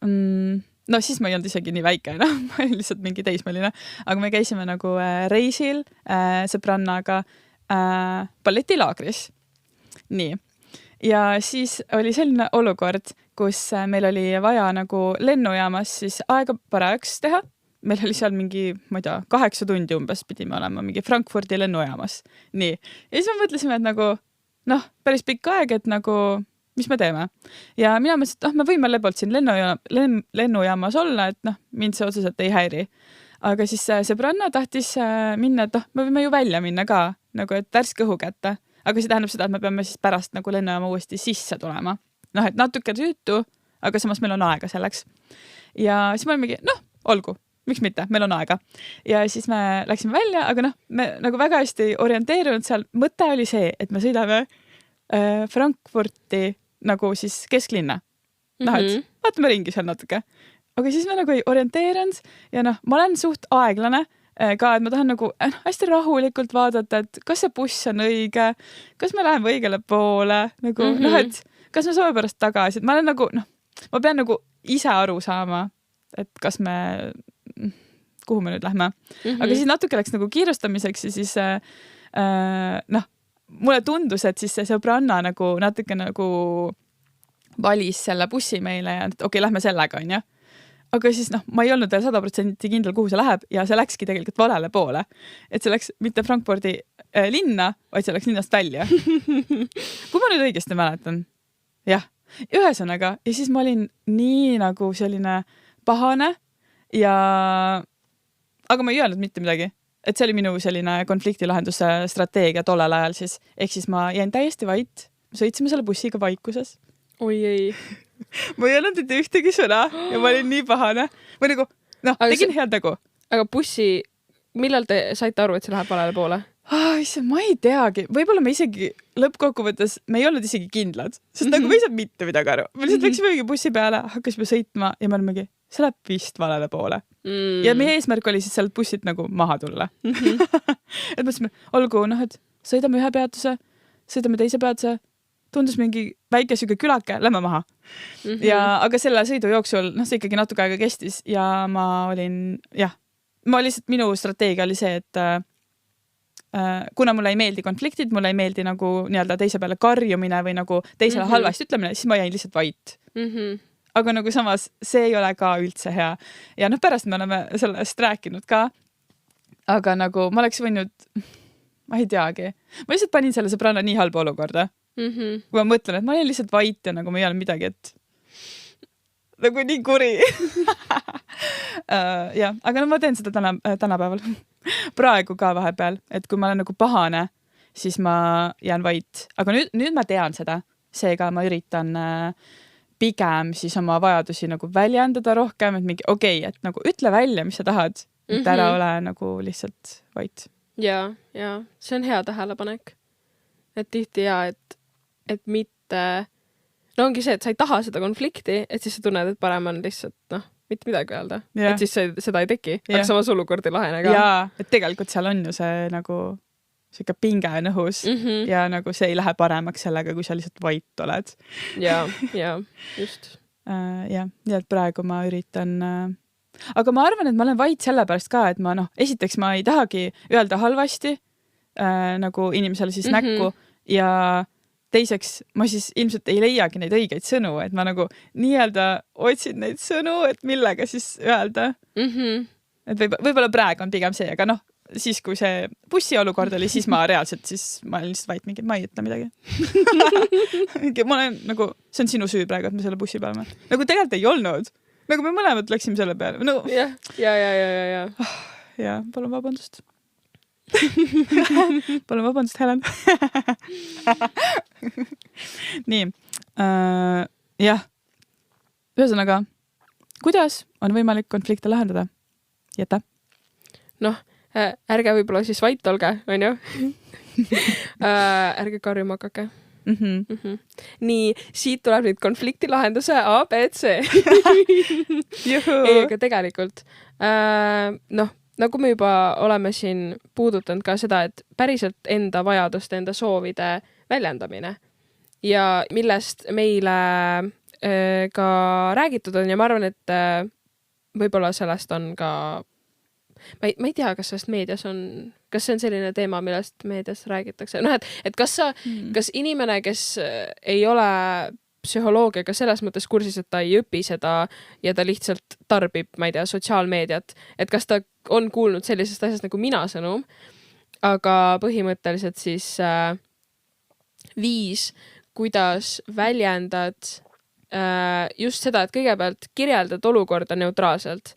S2: siis ma ei olnud isegi nii väike, ma olin lihtsalt mingi teismeline, aga me käisime nagu reisil sõbrannaga balletilaagris. Nii. Ja siis oli selline olukord, kus meil oli vaja nagu lennujaamas siis aega parajaks teha. Meil oli seal mingi, ma ei tea, 8 tundi umbes pidime olema mingi Frankfurdi lennujaamas. Nii. Ja siis me mõtlesime, et nagu, päris pikk aeg, et nagu, mis me teeme. Ja mina mõtlesin, et me võime lebalt siin lennujaamas olla, et mind see otseselt ei häiri. Aga siis sõbranna tahtis minna, et me võime ju välja minna ka, nagu et värske õhu kätte. Aga see tähendab seda, et me peame siis pärast nagu lennujaama uuesti sisse tulema. Et natuke tüütu, aga samas meil on aega selleks. Ja siis me olimegi, olgu, miks mitte, meil on aega. Ja siis me läksime välja, aga me nagu väga hästi orienteerunud seal. Mõte oli see, et me sõidame Frankfurti nagu siis kesklinna. Et vaatame ringi seal natuke. Aga siis me nagu ei orienteerunud ja ma olen suht aeglane ka, et ma tahan nagu hästi rahulikult vaadata, et kas see buss on õige, kas me läheme õigele poole, nagu et kas me saame pärast tagasi, et ma olen nagu, ma pean nagu ise aru saama, et kas me, kuhu me nüüd lähme. Aga siis natuke läks nagu kiirustamiseks ja siis mulle tundus, et siis see sõbranna nagu natuke nagu valis selle bussi meile ja et okei, lähme sellega, on ju. Aga siis ma ei olnud veel 100% kindel, kuhu see läheb ja see läkski tegelikult valele poole. Et see läks mitte Frankfurdi linna, vaid see läks linnast välja. Kui ma nüüd õigesti mäletan. Jah, ühesõnaga. Ja siis ma olin nii nagu selline pahane aga ma ei öelnud mitte midagi. Et see oli minu selline konfliktilahenduse strateegia tollel ajal siis. Ehk siis ma jäin täiesti vait. Sõitsime selle bussiga vaikuses.
S1: Oi ei.
S2: Ma ei öelnud mitte ühtegi sõna ja ma olin nii pahane. Ma nagu, tegin head nägu.
S1: Aga bussi, millal te saite aru, et see läheb valele poole?
S2: Ma ei teagi. Võib-olla me isegi lõppkokkuvõttes, me ei olnud isegi kindlad. Sest nagu me ei saanud mitte midagi aru. Me lihtsalt läksime mingi bussi peale, hakkasime sõitma ja me olimegi, see läheb vist valele poole. Ja meie eesmärk oli siis sealt bussit nagu maha tulla. Et mõtlesime, olgu, et sõidame ühe peatuse, sõidame teise peatuse, tundus mingi väike süge külake, lähme maha. Aga selle sõidu jooksul, see ikkagi natuke aega kestis ja ma lihtsalt minu strateegia oli see, et kuna mulle ei meeldi konfliktid, mulle ei meeldi nagu nii-öelda teise peale karjumine või nagu teisele halvasti ütlemine, siis ma jäin lihtsalt vait. Aga nagu samas see ei ole ka üldse hea. Ja pärast me oleme sellest rääkinud ka. Aga nagu ma oleks võinud, ma ei teagi. Ma lihtsalt panin selle sõbranna nii halba olukorda. Kui ma mõtlen, et ma olin lihtsalt vait ja nagu ma ei ole midagi, et nagu nii kuri. Aga ma teen seda tänapäeval. Praegu ka vahepeal, et kui ma olen nagu pahane, siis ma jään vait. Aga nüüd ma tean seda. Seega ma üritan pigem siis oma vajadusi nagu väljendada rohkem, et mingi et nagu ütle välja, mis sa tahad, et ära ole nagu lihtsalt vait.
S1: Ja, see on hea tähelepanek. Et tihti et mitte, ongi see, et sa ei taha seda konflikti, et siis sa tunned, et parem on lihtsalt, mitte midagi öelda. Et siis seda ei teki, aga samas olukord ei lahene ka.
S2: Jaa, et tegelikult seal on ju see nagu siuke pinge on õhus ja nagu see ei lähe paremaks sellega, kui sa lihtsalt vait oled.
S1: Ja, just.
S2: Nii et praegu ma üritan... Aga ma arvan, et ma olen vait sellepärast ka, et ma esiteks ma ei tahagi öelda halvasti nagu inimesele siis näkku ja teiseks ma siis ilmselt ei leiagi neid õigeid sõnu, et ma nagu nii-öelda otsin neid sõnu, et millega siis öelda. Et võib-olla praegu on pigem see, aga siis, kui see bussi olukord oli, siis ma reaalselt, siis ma olin lihtsalt vait mingi, ma ei ütle midagi. Ma olen nagu, see on sinu süü praegu, et me selle bussi peale. Nagu tegelikult ei olnud. Nagu me mõlemad läksime selle peale. No.
S1: Ja.
S2: Ja, palun vabandust. Palun vabandust, Helen. Nii. Jah. Ühesõnaga, kuidas on võimalik konflikte lahendada? Jeta?
S1: Noh, ärge võib-olla siis vait olge, on ju? Ärge karjuma hakake. Nii, siit tuleb nüüd konflikti lahenduse A, B, C. Ei, aga tegelikult, noh, nagu me juba oleme siin puudutanud ka seda, et päriselt enda vajaduste, enda soovide väljendamine ja millest meile ka räägitud on ja ma arvan, et võib-olla sellest on ka ma ei tea, kas sellest meedias on, kas see on selline teema, millest meedias räägitakse. Noh, et kas inimene, kes ei ole psühholoogiaga selles mõttes kursis, et ta ei õpi seda ja ta lihtsalt tarbib, ma ei tea, sotsiaalmeediat, et kas ta on kuulnud sellisest asjast nagu mina sõnum, aga põhimõtteliselt siis viis, kuidas väljendad just seda, et kõigepealt kirjeldad olukorda neutraalselt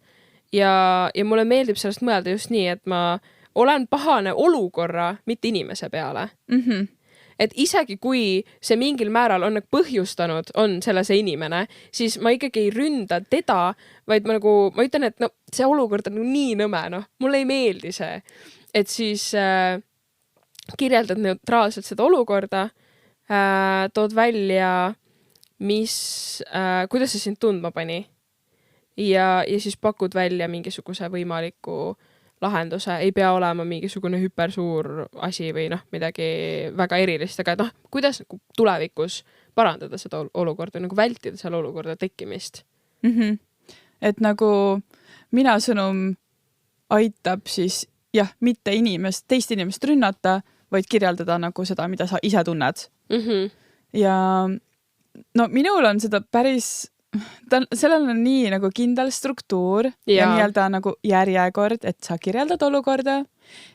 S1: ja mulle meeldib sellest mõelda just nii, et ma olen pahane olukorra, mitte inimese peale. Et isegi kui see mingil määral on põhjustanud, on selle see inimene, siis ma ikkagi ei ründa teda, vaid ma ütlen, et no, see olukord on nii nõme, noh, mulle ei meeldi see. Et siis kirjeldad neutraalselt seda olukorda, tood välja, kuidas see sind tundma pani ja siis pakud välja mingisuguse võimaliku lahenduse, ei pea olema mingisugune hüpersuur asi või noh, midagi väga erilist, aga noh, kuidas tulevikus parandada seda olukorda, nagu vältida selle olukorda tekkimist.
S2: Et nagu mina sõnum aitab siis jah, mitte teist inimest rünnata, vaid kirjeldada nagu seda, mida sa ise tunned. Ja no minul on seda päris, sellel on nii nagu kindel struktuur ja nii-öelda nagu järjekord, et sa kirjeldad olukorda,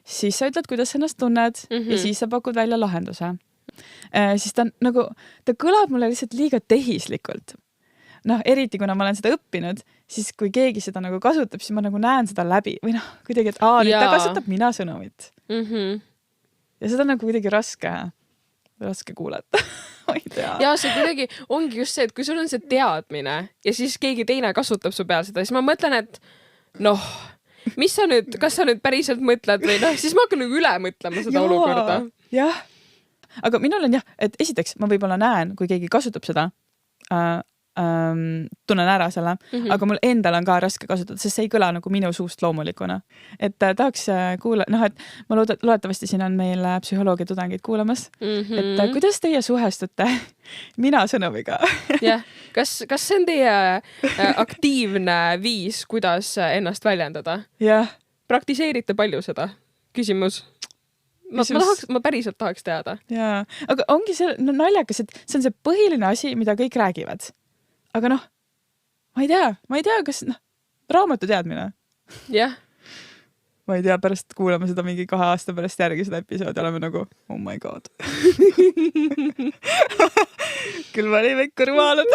S2: siis sa ütled, kuidas sa ennast tunned ja siis sa pakud välja lahenduse. Siis ta kõlab mulle lihtsalt liiga tehislikult. Noh, eriti kuna ma olen seda õppinud, siis kui keegi seda nagu kasutab, siis ma nagu näen seda läbi või noh, kuidagi, et nüüd ta kasutab mina sõnumit. Ja seda on nagu kuidagi raske kuulata.
S1: Ja see kuidagi ongi just see, et kui sul on see teadmine ja siis keegi teine kasutab su peal seda, siis ma mõtlen, et noh, kas sa nüüd päriselt mõtled või noh, siis ma hakkan nagu üle mõtlema seda olukorda.
S2: Jah, aga minul on et esiteks ma võib-olla näen, kui keegi kasutab seda, tunnen ära selle, aga mul endal on ka raske kasutada, sest see ei kõla nagu minu suust loomulikuna. Et tahaks kuula, et ma loodetavasti siin on meil psühholoogia tudengid kuulamas, et kuidas teie suhestute mina sõnumiga?
S1: Jah, kas see on teie aktiivne viis, kuidas ennast väljendada?
S2: Jah.
S1: Praktiseerite palju seda? Küsimus. Ma päriselt tahaks teada.
S2: Jaa, aga ongi see naljakas, et see on see põhiline asi, mida kõik räägivad. Aga noh, ma ei tea, kas raamatu teadmine.
S1: Jah.
S2: Ma ei tea, pärast kuulame seda mingi 2 aasta pärast järgi seda episoodi, oleme nagu, oh my god. Küll ma olin veid kõrvalad.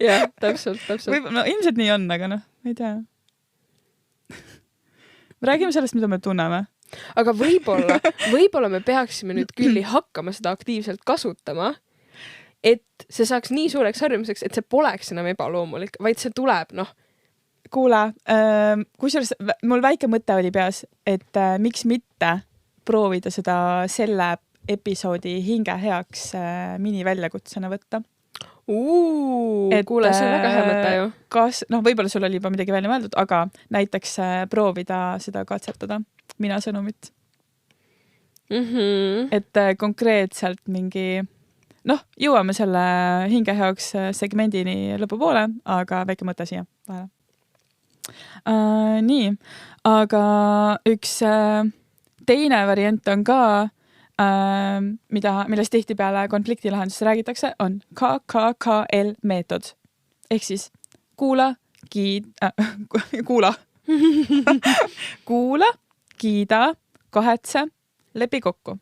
S1: Jah, täpselt.
S2: No ilmselt nii on, aga noh, ma ei tea. Me räägime sellest, mida me tunneme.
S1: Aga võib-olla me peaksime nüüd küll hakkama seda aktiivselt kasutama, et see saaks nii suureks harjumuseks, et see poleks enam ebaloomulik, vaid see tuleb, noh.
S2: Kuule, kusjuures mul väike mõte oli peas, et miks mitte proovida seda selle episoodi hinge heaks miniväljakutsena võtta.
S1: Kuule, see on väga hea mõte ju.
S2: Võib-olla sul oli juba midagi välja mõeldud, aga näiteks proovida seda katsetada mina sõnumit. Et konkreetselt mingi jõuame selle hinge heaks segmendini lõpupoole, aga väike mõte siia vahele. Nii, aga üks teine variant on ka, millest tihtipeale konflikti lahenduses räägitakse, on KKKL meetod. Ehk siis kuula, kiida, kahetse, lepi kokku.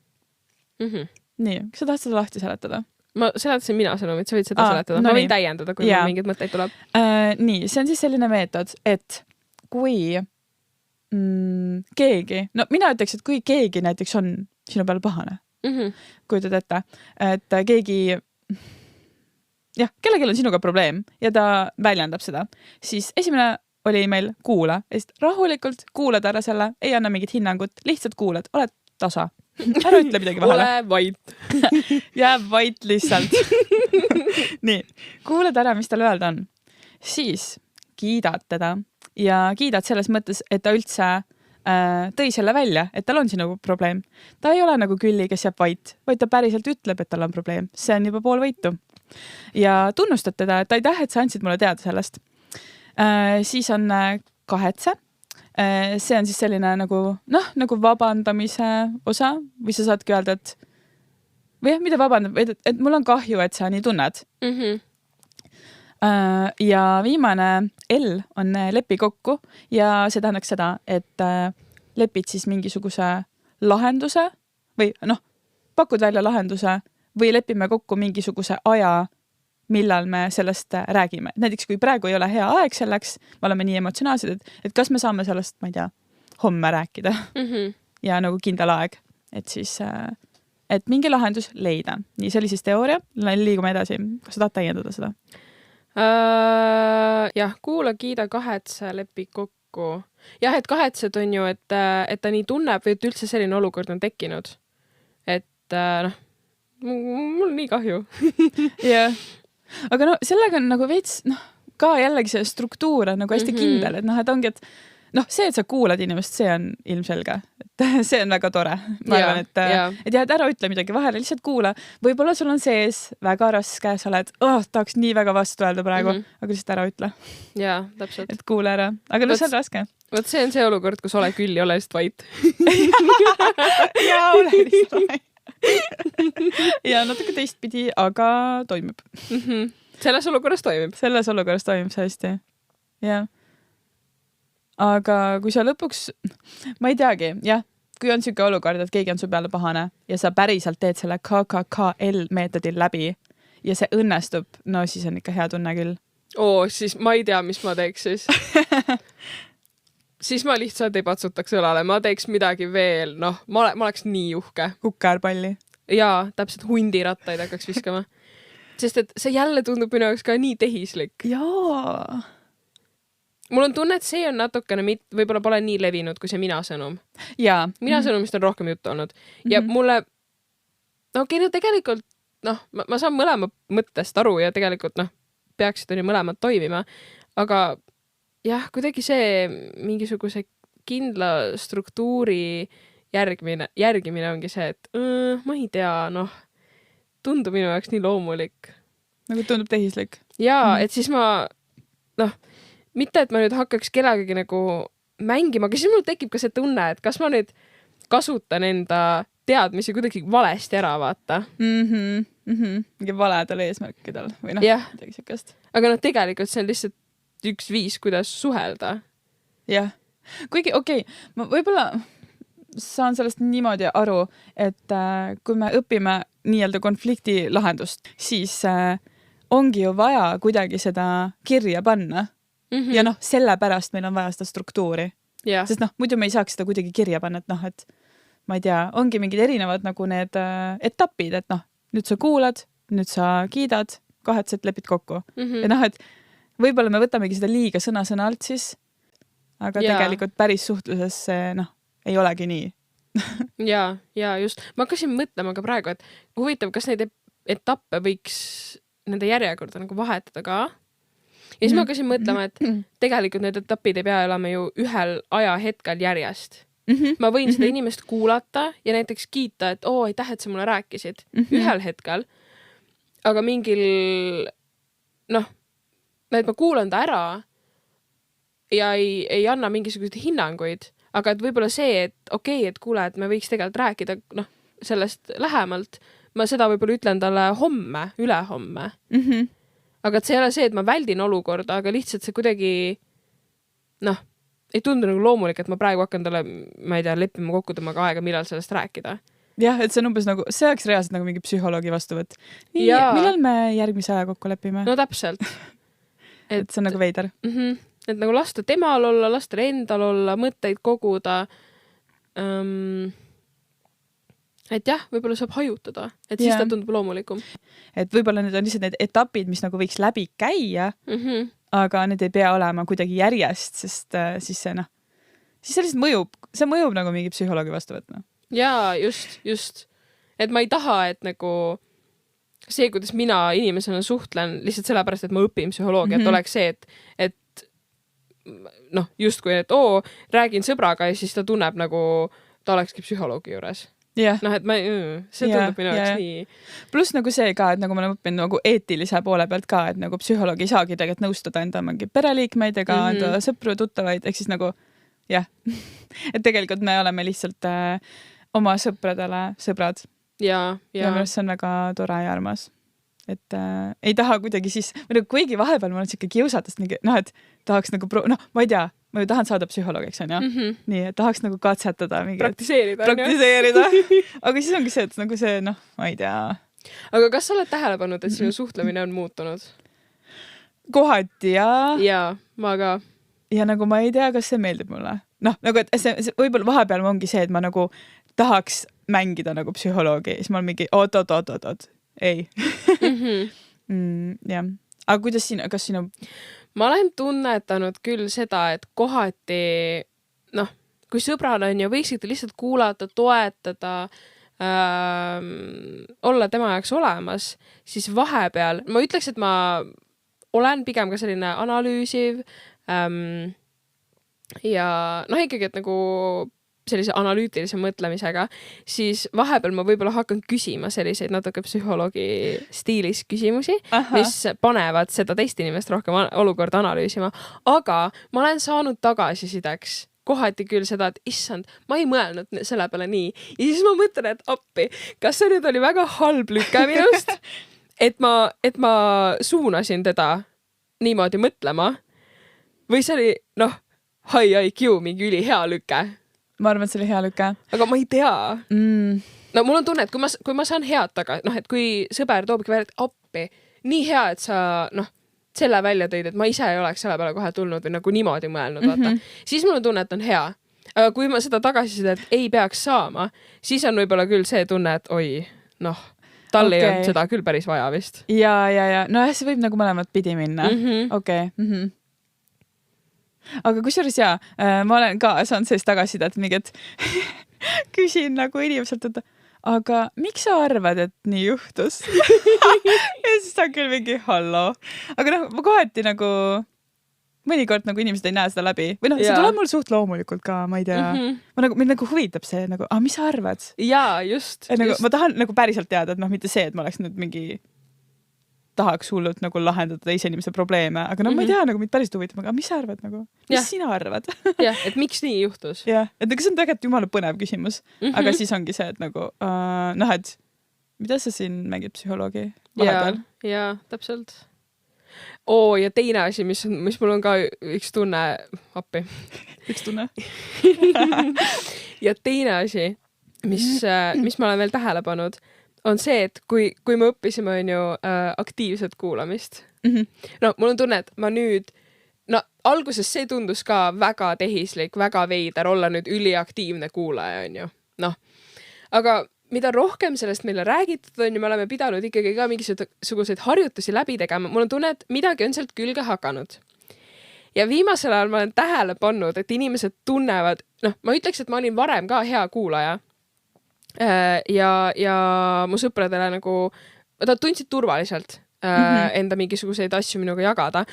S1: Nii,
S2: kas sa tahad seda lahti seletada?
S1: Ma seletasin mina sõnumit, sa võid seda seletada. Ma võin täiendada, kui mul mingid mõtteid tuleb.
S2: Nii, see on siis selline meetod, et kui keegi, no mina ütleks, et kui keegi näiteks on sinu peale pahane, kujutad ette, et keegi, kellelgi on sinuga probleem ja ta väljendab seda, siis esimene oli meil kuula. Rahulikult kuulad ära selle, ei anna mingit hinnangut, lihtsalt kuulad, oled tasa. Ära ütle midagi vahele.
S1: Ole vait.
S2: Jää vait lihtsalt. Nii, kuulad ära, mis tal öelda on. Siis kiidad teda ja kiidad selles mõttes, et ta üldse tõi selle välja, et tal on sinuga probleem. Ta ei ole nagu Külli, kes jääb vait, vaid ta päriselt ütleb, et tal on probleem. See on juba pool võitu. Ja tunnustad teda, et aitäh, et sa andsid mulle teada sellest. Siis on kahetse. See on siis selline nagu vabandamise osa või sa saadki öelda, et või mida vabandab, et mul on kahju, et sa nii tunned. Ja viimane L on lepi kokku ja see tähendaks seda, et lepid siis mingisuguse lahenduse või pakud välja lahenduse või lepime kokku mingisuguse aja, millal me sellest räägime. Näiteks kui praegu ei ole hea aeg selleks, me oleme nii emotsionaalsed, et kas me saame sellest, ma ei tea, homme rääkida ja nagu kindel aeg, et siis, et mingi lahendus leida. Nii, see oli siis teooria, liigume edasi. Kas sa tahad täiendada seda?
S1: Jah, kuula, kiida, kahetse, lepi kokku. Jah, et kahetsed on ju, et ta nii tunneb või et üldse selline olukord on tekkinud. Et mul on nii kahju.
S2: Jah. Aga sellega on nagu veits, ka jällegi see struktuur on nagu hästi kindel, et ongi, et see, et sa kuulad inimest, see on ilmselge. Et see on väga tore. Ma arvan, et ära ütle midagi vahele, lihtsalt kuula. Võib-olla sul on sees väga raske, sa oled, tahaks nii väga vastu öelda praegu, aga lihtsalt ära ütle.
S1: Jaa, täpselt.
S2: Et kuule ära. Aga see on raske.
S1: Vot see on see olukord, kus ole Külli, ole lihtsalt vait.
S2: Jaa, ole lihtsalt vait. Ja natuke teistpidi, aga toimib.
S1: Selles olukorras toimib.
S2: Selles olukorras toimib see hästi. Jah. Aga kui sa lõpuks, ma ei teagi, kui on siuke olukord, et keegi on su peale pahane ja sa päriselt teed selle KKKL meetodil läbi ja see õnnestub, siis on ikka hea tunne küll.
S1: Siis ma ei tea, mis ma teeks siis. Siis ma lihtsalt ei patsutaks õlale, ma teeks midagi veel, ma oleks nii uhke.
S2: Kukerpalli.
S1: Jaa, täpselt hundirattaid hakkaks viskama. Sest et see jälle tundub minu jaoks ka nii tehislik.
S2: Jaa.
S1: Mul on tunne, et see on natukene, võib-olla pole nii levinud, kui see mina sõnum.
S2: Jaa.
S1: Mina sõnumist on rohkem juttu olnud. Ja mulle, tegelikult, ma saan mõlema mõttest aru ja tegelikult, peaksid on ju mõlemad toimima, aga jah, kuidagi see mingisuguse kindla struktuuri järgimine ongi see, et ma ei tea, tundub minu jaoks nii loomulik.
S2: Nagu tundub tehislik.
S1: Jaa, et siis ma, mitte, et ma nüüd hakkaks kellegagi nagu mängima, aga siis mul tekib ka see tunne, et kas ma nüüd kasutan enda teadmisi kuidagi valesti ära, vaata. Mingi valedel eesmärkidel või midagi siukest. Aga tegelikult see on lihtsalt üks viis, kuidas suhelda.
S2: Jah. Kuigi, ma võib-olla saan sellest niimoodi aru, et kui me õpime nii-öelda konflikti lahendust, siis ongi ju vaja kuidagi seda kirja panna. Ja sellepärast meil on vaja seda struktuuri. Sest muidu me ei saaks seda kuidagi kirja panna, et ma ei tea, ongi mingid erinevad nagu need etapid, et nüüd sa kuulad, nüüd sa kiidad, kahetsed, lepid kokku. Ja et võib-olla me võtamegi seda liiga sõna alt siis, aga tegelikult päris suhtluses see, ei olegi nii.
S1: ja just. Ma hakkasin mõtlema ka praegu, et huvitav, kas neid etappe võiks nende järjekorda nagu vahetada ka? Ja siis ma hakkasin mõtlema, et tegelikult need etapid ei pea olema ju ühel ajahetkel järjest. Ma võin seda inimest kuulata ja näiteks kiita, et aitäh, et sa mulle rääkisid ühel hetkel, aga mingil, et ma kuulan ta ära ja ei anna mingisuguseid hinnanguid, aga et võib-olla see, et et kuule, et me võiks tegelikult rääkida sellest lähemalt, ma seda võib-olla ütlen talle homme, ülehomme. Aga et see ei ole see, et ma väldin olukorda, aga lihtsalt see kuidagi ei tundu nagu loomulik, et ma praegu hakkan talle, ma ei tea, leppima kokku temaga aega, millal sellest rääkida.
S2: jah, et see on umbes nagu, see oleks reaalselt nagu mingi psühholoogi vastuvõtt. nii, millal me järgmise aja kokku lepime?
S1: No täpselt.
S2: et see on nagu veider.
S1: Et nagu lasta temal olla, lasta endal olla, mõtteid koguda. Et jah, võib-olla saab hajutada, et siis ta tundub loomulikum.
S2: Et võib-olla need on lihtsalt need etapid, mis nagu võiks läbi käia, aga need ei pea olema kuidagi järjest, sest siis see siis see lihtsalt mõjub nagu mingi psühholoogi vastuvõtna.
S1: Jaa, just. Et ma ei taha, et nagu see, kuidas mina inimesena suhtlen lihtsalt sellepärast, et ma õpin psühholoogia, et oleks see, et noh, justkui, et räägin sõbraga ja siis ta tunneb nagu, ta olekski psühholoogi juures. Noh, et see tundub minu jaoks nii.
S2: Pluss nagu see ka, et nagu ma olen õppinud nagu eetilise poole pealt ka, et nagu psühholoog ei saagi tegelikult nõustada enda mingi pereliikmeid ega enda sõpru, tuttavaid, ehk siis nagu jah, et tegelikult me oleme lihtsalt oma sõpradele sõbrad. Ja see on väga tore ja armas. Et ei taha kuidagi siis, kuigi vahepeal ma olen siuke kiusatust, et tahaks nagu ma ei tea, ma ju tahan saada psühholoogiks, on ju? Nii, et tahaks nagu katsetada.
S1: Praktiseerida.
S2: Aga siis ongi see, et nagu see, ma ei tea.
S1: Aga kas sa oled tähele pannud, et sinu suhtlemine on muutunud?
S2: Kohati, jaa.
S1: Jaa, ma ka.
S2: Ja nagu ma ei tea, kas see meeldib mulle. Nagu, et see võib-olla vahepeal ongi see, et ma nagu tahaks mängida nagu psühholoogi. Siis ma olen mingi, oot. Ei. Jah. Aga kuidas kas sinu...
S1: Ma olen tunnetanud küll seda, et kohati, kui sõbrana on ju, võiksite lihtsalt kuulata, toetada, olla tema jaoks olemas, siis vahepeal, ma ütleks, et ma olen pigem ka selline analüüsiv ja ikkagi, et nagu sellise analüütilise mõtlemisega, siis vahepeal ma võib-olla hakkan küsima selliseid natuke psühholoogi stiilis küsimusi, mis panevad seda teist inimest rohkem olukorda analüüsima. Aga ma olen saanud tagasisideks kohati küll seda, et issand, ma ei mõelnud selle peale nii. Ja siis ma mõtlen, et appi, kas see nüüd oli väga halb lüke minust, et ma suunasin teda niimoodi mõtlema või see oli, high IQ, mingi ülihea lüke.
S2: Ma arvan, et see oli hea lüke.
S1: Aga ma ei tea. No mul on tunne, et kui ma saan head taga, et kui sõber toobki välja, et appi, nii hea, et sa, selle välja tõid, et ma ise ei oleks selle peale kohe tulnud või nagu niimoodi mõelnud, vaata. Siis mul on tunne, et on hea. Aga kui ma seda tagasisidet ei peaks saama, siis on võib-olla küll see tunne, et oi, tal ei olnud seda küll päris vaja vist.
S2: Ja. See võib nagu mõlemad pidi minna. Okei. Aga kusjuures ma olen ka saanud sellist tagasisidet, et küsin nagu inimeselt, et aga miks sa arvad, et nii juhtus? Ja siis ta on küll mingi hallo. Aga ma kohati nagu mõnikord nagu inimesed ei näe seda läbi. Või see tuleb mul suht loomulikult ka, ma ei tea. Mind nagu huvitab see, mis sa arvad?
S1: Jaa, just.
S2: Ma tahan nagu päriselt teada, et mitte see, et ma oleks nüüd mingi tahaks hullult nagu lahendada teise inimese probleeme, aga ma ei tea, nagu mind päris huvitab, aga mis sa arvad nagu? Mis sina arvad?
S1: Jah, et miks nii juhtus?
S2: Jah, et see on tegelikult jumala põnev küsimus, aga siis ongi see, et nagu, et mida sa siin mängid psühholoogi vahepeal?
S1: Jaa, täpselt. Ja teine asi, mis mul on ka üks tunne, appi.
S2: Üks tunne?
S1: Ja teine asi, mis ma olen veel tähele pannud, on see, et kui me õppisime on ju aktiivset kuulamist. Mul on tunne, et ma nüüd, alguses see tundus ka väga tehislik, väga veider olla nüüd üliaktiivne kuulaja, on ju. Aga mida rohkem sellest meile räägitud on ja me oleme pidanud ikkagi ka mingisuguseid harjutusi läbi tegema, mul on tunne, et midagi on sealt külge hakanud. Ja viimasel ajal ma olen tähele pannud, et inimesed tunnevad, ma ütleks, et ma olin varem ka hea kuulaja. Ja mu sõpradele nagu, nad tundsid turvaliselt enda mingisuguseid asju minuga jagada.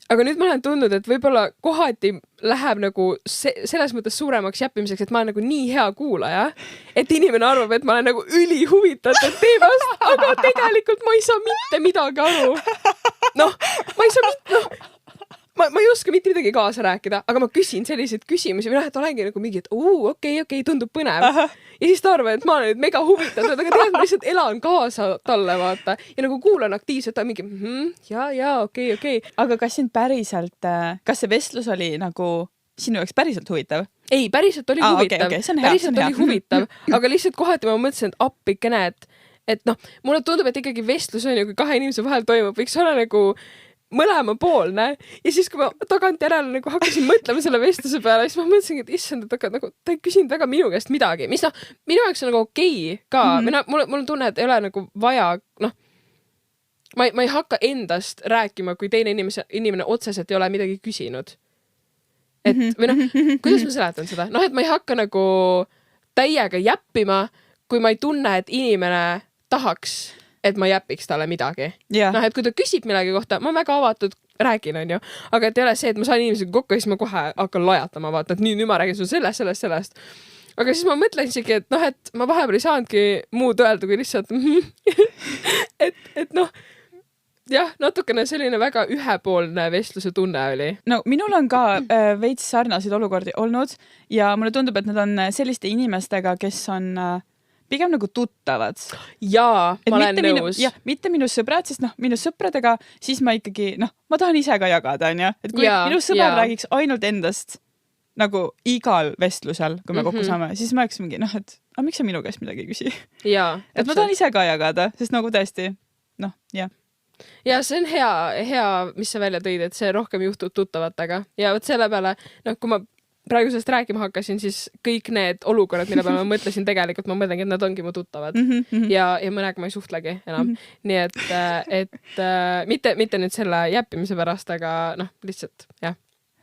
S1: Aga nüüd ma olen tundnud, et võib-olla kohati läheb nagu selles mõttes suuremaks jäppimiseks, et ma olen nagu nii hea kuulaja, et inimene arvab, et ma olen nagu ülihuvitatud teemast, aga tegelikult ma ei saa mitte midagi aru. Ma ei saa ma ei oska mitte midagi kaasa rääkida, aga ma küsin selliseid küsimusi või et olengi nagu mingi, et okei, tundub põnev. Ja siis ta arvab, et ma olen nüüd mega huvitatud, aga tegelikult ma lihtsalt elan kaasa talle, vaata. Ja nagu kuulan aktiivselt, ta on mingi, okei.
S2: Aga kas sind päriselt, kas see vestlus oli nagu sinu jaoks päriselt huvitav?
S1: Ei, päriselt oli huvitav.
S2: Okay.
S1: Päriselt oli huvitav, aga lihtsalt kohati ma mõtlesin, et appikene, et noh, mulle tundub, et ikkagi vestlus on ju, kui kahe inimese vahel toimub, võiks olla nagu mõlemapoolne. Ja siis, kui ma tagantjärele nagu hakkasin mõtlema selle vestluse peale, siis ma mõtlesingi, et issand, et aga nagu ta ei küsinud väga minu käest midagi, mis noh, minu jaoks on nagu okei ka. Mul on tunne, et ei ole nagu vaja, noh, ma ei hakka endast rääkima, kui teine inimene otseselt ei ole midagi küsinud. Et, või noh, kuidas ma seletan seda? Noh, et ma ei hakka nagu täiega jäppima, kui ma ei tunne, et inimene tahaks, et ma jäpiks talle midagi. Noh, et kui ta küsib millegi kohta, ma väga avatud räägin, on ju, aga et ei ole see, et ma saan inimesega kokku ja siis ma kohe hakkan lajatama, vaata, et nüüd ma räägin sulle sellest. Aga siis ma mõtlensingi, et noh, et ma vahepeal ei saanudki muud öelda, kui lihtsalt et noh, jah, natukene selline väga ühepoolne vestluse tunne oli.
S2: No minul on ka veits sarnaseid olukordi olnud ja mulle tundub, et need on selliste inimestega, kes on pigem nagu tuttavad.
S1: Jaa, ma olen nõus.
S2: Mitte minu sõbrad, sest noh, minu sõpradega siis ma ikkagi, noh, ma tahan ise ka jagada, on ju. Et kui minu sõber räägiks ainult endast nagu igal vestlusel, kui me kokku saame, siis ma oleks mingi, noh, et miks sa minu käest midagi küsi? Et ma tahan ise ka jagada, sest nagu tõesti, noh, jah.
S1: Ja see on hea, mis sa välja tõid, et see rohkem juhtub tuttavatega. Ja võt selle peale, noh, kui ma praegu sellest rääkima hakkasin, siis kõik need olukorrad, mille peale ma mõtlesin tegelikult, ma mõtlengi, et nad ongi mu tuttavad. Ja mõnega ma ei suhtlegi enam. Nii et mitte nüüd selle jäppimise pärast, aga noh, lihtsalt, jah.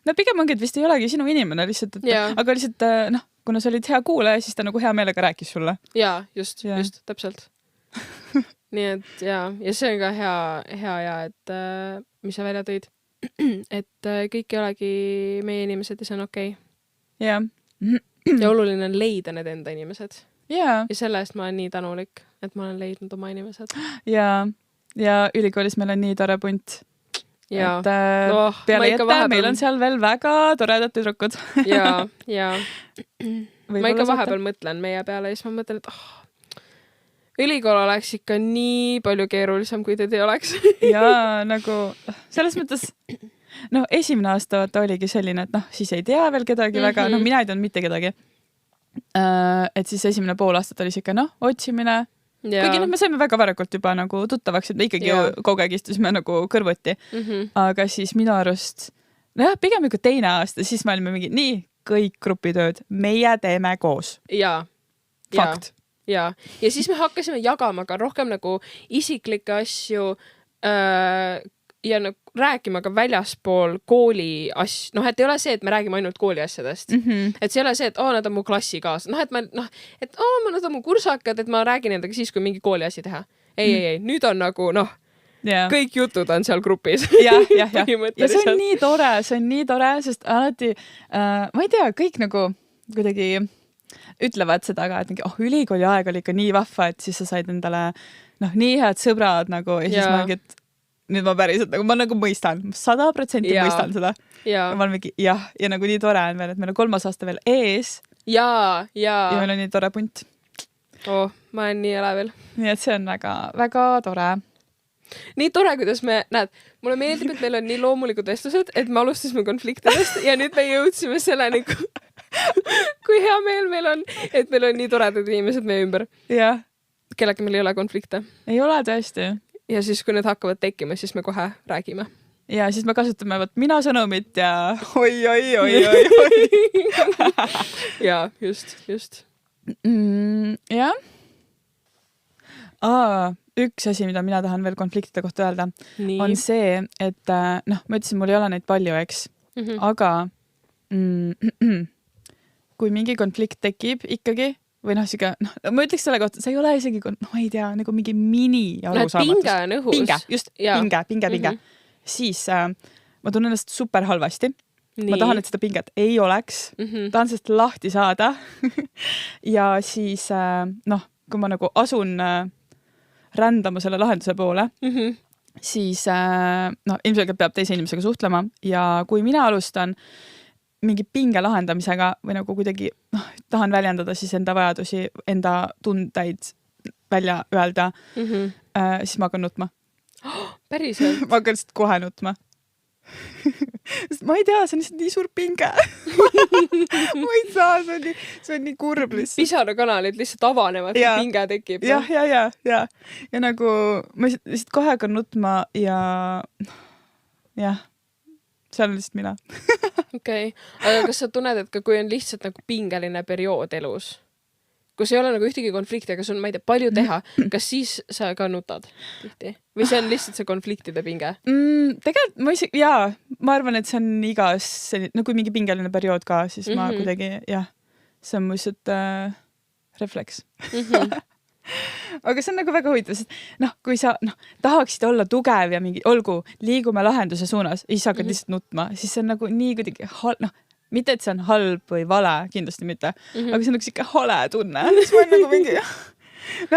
S2: No pigem ongi, et vist ei olegi sinu inimene lihtsalt, aga lihtsalt, noh, kuna sa olid hea kuulaja, siis ta nagu hea meelega rääkis sulle.
S1: Jaa, just, täpselt. Nii et ja see on ka hea, et mis sa välja tõid, et kõik ei olegi meie inimesed ja see on okei. Ja oluline on leida need enda inimesed. Ja selle eest ma olen nii tänulik, et ma olen leidnud oma inimesed.
S2: Ja ülikoolis meil on nii tore punt.
S1: Ja.
S2: Et peale jätta meil on seal veel väga toredad tüdrukud.
S1: Ja. Ma ikka vahepeal mõtlen meie peale ja siis ma mõtlen, et ülikool oleks ikka nii palju keerulisem, kui teid ei oleks.
S2: Ja nagu selles mõttes, noh, esimene aasta oligi selline, et noh, siis ei tea veel kedagi väga, noh, mina ei teadnud mitte kedagi. Et siis esimene pool aastat oli siuke, noh, otsimine. Kuigi me saime väga varakult juba nagu tuttavaks, et me ikkagi kogu aeg istusime nagu kõrvuti. Aga siis minu arust, pigem ikka teine aasta, siis me olime mingi, nii, kõik grupitööd, meie teeme koos. Fakt.
S1: Ja siis me hakkasime jagama ka rohkem nagu isiklikke asju ja nagu rääkima ka väljaspool kooli asju. Noh, et ei ole see, et me räägime ainult kooli asjadest. Et see ei ole see, et nad on mu klassi kaas. Noh, et nad on mu kursakad, et ma räägin endaga siis, kui mingi kooli asi teha. Ei. Nüüd on nagu, noh, kõik jutud on seal grupis.
S2: Ja see on nii tore, sest alati, ma ei tea, kõik nagu kuidagi ütlevad seda ka, et mingi, ülikooli aeg oli ikka nii vahva, et siis sa said endale, noh, nii head sõbrad nagu ja siis ma mingi, et nüüd ma päriselt, nagu ma nagu mõistan, 100% mõistan seda. Ja ma olen mingi, ja nagu nii tore on veel, et meil on 3. aasta veel ees. Ja meil on nii tore punt.
S1: Ma olen nii elavel.
S2: Nii et see on väga, väga tore.
S1: Nii tore, kuidas näed, mulle meeldib, et meil on nii loomulikud vestlused, et me alustasime konfliktidest ja nüüd me jõudsime selleni, kui hea meel meil on, et meil on nii toredad inimesed meie ümber. Kellega meil ei ole konflikte. Ei
S2: ole tõesti.
S1: Ja siis, kui need hakkavad tekkima, siis me kohe räägime.
S2: Ja siis me kasutame mina sõnumit ja oi.
S1: Ja, just.
S2: Ja. Üks asi, mida mina tahan veel konfliktide kohta öelda, on see, et noh, ma ütlesin, mul ei ole neid palju, eks. Aga kui mingi konflikt tekib ikkagi, või noh, ma ütleks selle kohta, see ei ole isegi, no ei tea, nagu mingi mini arusaamatus.
S1: Pinge on õhus.
S2: Pinge. Siis ma tunnen ennast super halvasti. Ma tahan, et seda pinget ei oleks. Tahan sellest lahti saada. Ja siis, noh, kui ma nagu asun rändama selle lahenduse poole, siis, noh, ilmselgelt peab teise inimesega suhtlema ja kui mina alustan mingi pinge lahendamisega või nagu kuidagi tahan väljendada siis enda vajadusi, enda tundeid välja öelda, siis ma hakkan nutma.
S1: Päriselt?
S2: Ma hakkan lihtsalt kohe nutma. ma ei tea, see on lihtsalt nii suur pinge. ma ei saa, see on nii kurb lihtsalt.
S1: Pisarakanalid lihtsalt avanevad, kui pinge tekib.
S2: Ja nagu ma lihtsalt kohe hakkan nutma ja jah, see on lihtsalt mina.
S1: Okei. Aga kas sa tunned, et ka kui on lihtsalt nagu pingeline periood elus, kus ei ole nagu ühtegi konflikti, aga sul on, ma ei tea, palju teha, kas siis sa ka nutad tihti? Või see on lihtsalt see konfliktide pinge?
S2: Tegelikult ma arvan, et see on igas, no kui mingi pingeline periood ka, siis ma kuidagi, see on mu lihtsalt refleks. Aga see on nagu väga huvitav, sest kui sa tahaksid olla tugev ja mingi, olgu, liigume lahenduse suunas, ja siis hakkad lihtsalt nutma, siis see on nagu nii kuidagi mitte, et see on halb või vale, kindlasti mitte, aga see on nagu siuke hale tunne. siis ma olen nagu mingi,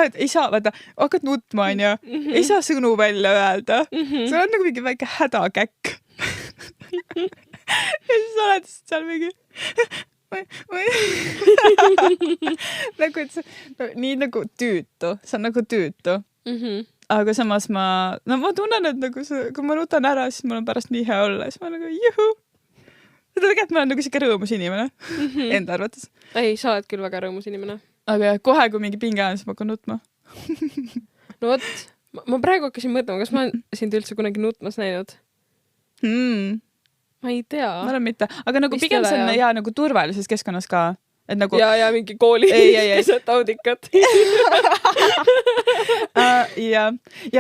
S2: et ei saa, vaata, hakkad nutma, onju, ei saa sõnu välja öelda. See on nagu mingi väike hädakäkk. ja siis oled seal mingi nagu, et see nii nagu tüütu, see on nagu tüütu. Aga samas ma tunnen, et nagu kui ma nutan ära, siis mul on pärast nii hea olla, siis ma nagu juhu. Tegelikult ma olen nagu siuke rõõmus inimene enda arvates.
S1: Ei, sa oled küll väga rõõmus inimene.
S2: Aga kohe, kui mingi pinge on, siis ma hakkan nutma.
S1: No vot, ma praegu hakkasin mõtlema, kas ma olen sind üldse kunagi nutmas näinud? Ma ei tea.
S2: Ma olen mitte, aga nagu pigem see on nagu turvalises keskkonnas ka. Et nagu...
S1: Ja mingi kooli keset audikat.
S2: ja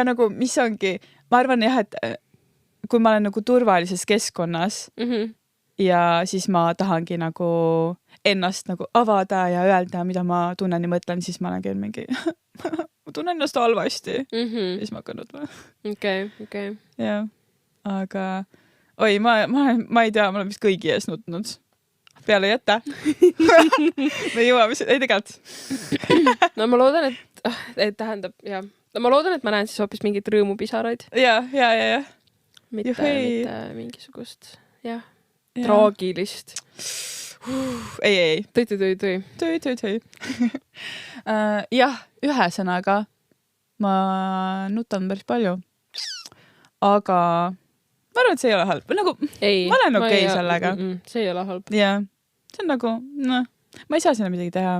S2: nagu, mis ongi, ma arvan jah, et kui ma olen nagu turvalises keskkonnas, ja siis ma tahangi nagu ennast nagu avada ja öelda, mida ma tunnen ja mõtlen, siis ma olen mingi ma tunnen ennast halvasti. Siis ma hakkan nutma.
S1: Okei.
S2: Jah. Aga oi, ma ei tea, ma olen vist kõigi ees nutnud. Peale jätta. me jõuame, ei tegelikult.
S1: No ma loodan, et tähendab, jah. No ma loodan, et ma näen siis hoopis mingit rõõmupisaraid.
S2: Ja.
S1: Mitte mingisugust, jah. Traagilist.
S2: Ei.
S1: Tõi.
S2: Jah, ühesõnaga ma nutan päris palju. Aga ma arvan, et see ei ole halb. Nagu, ma olen okei sellega.
S1: See ei ole halb.
S2: Ja, see on nagu, ma ei saa sinna midagi teha.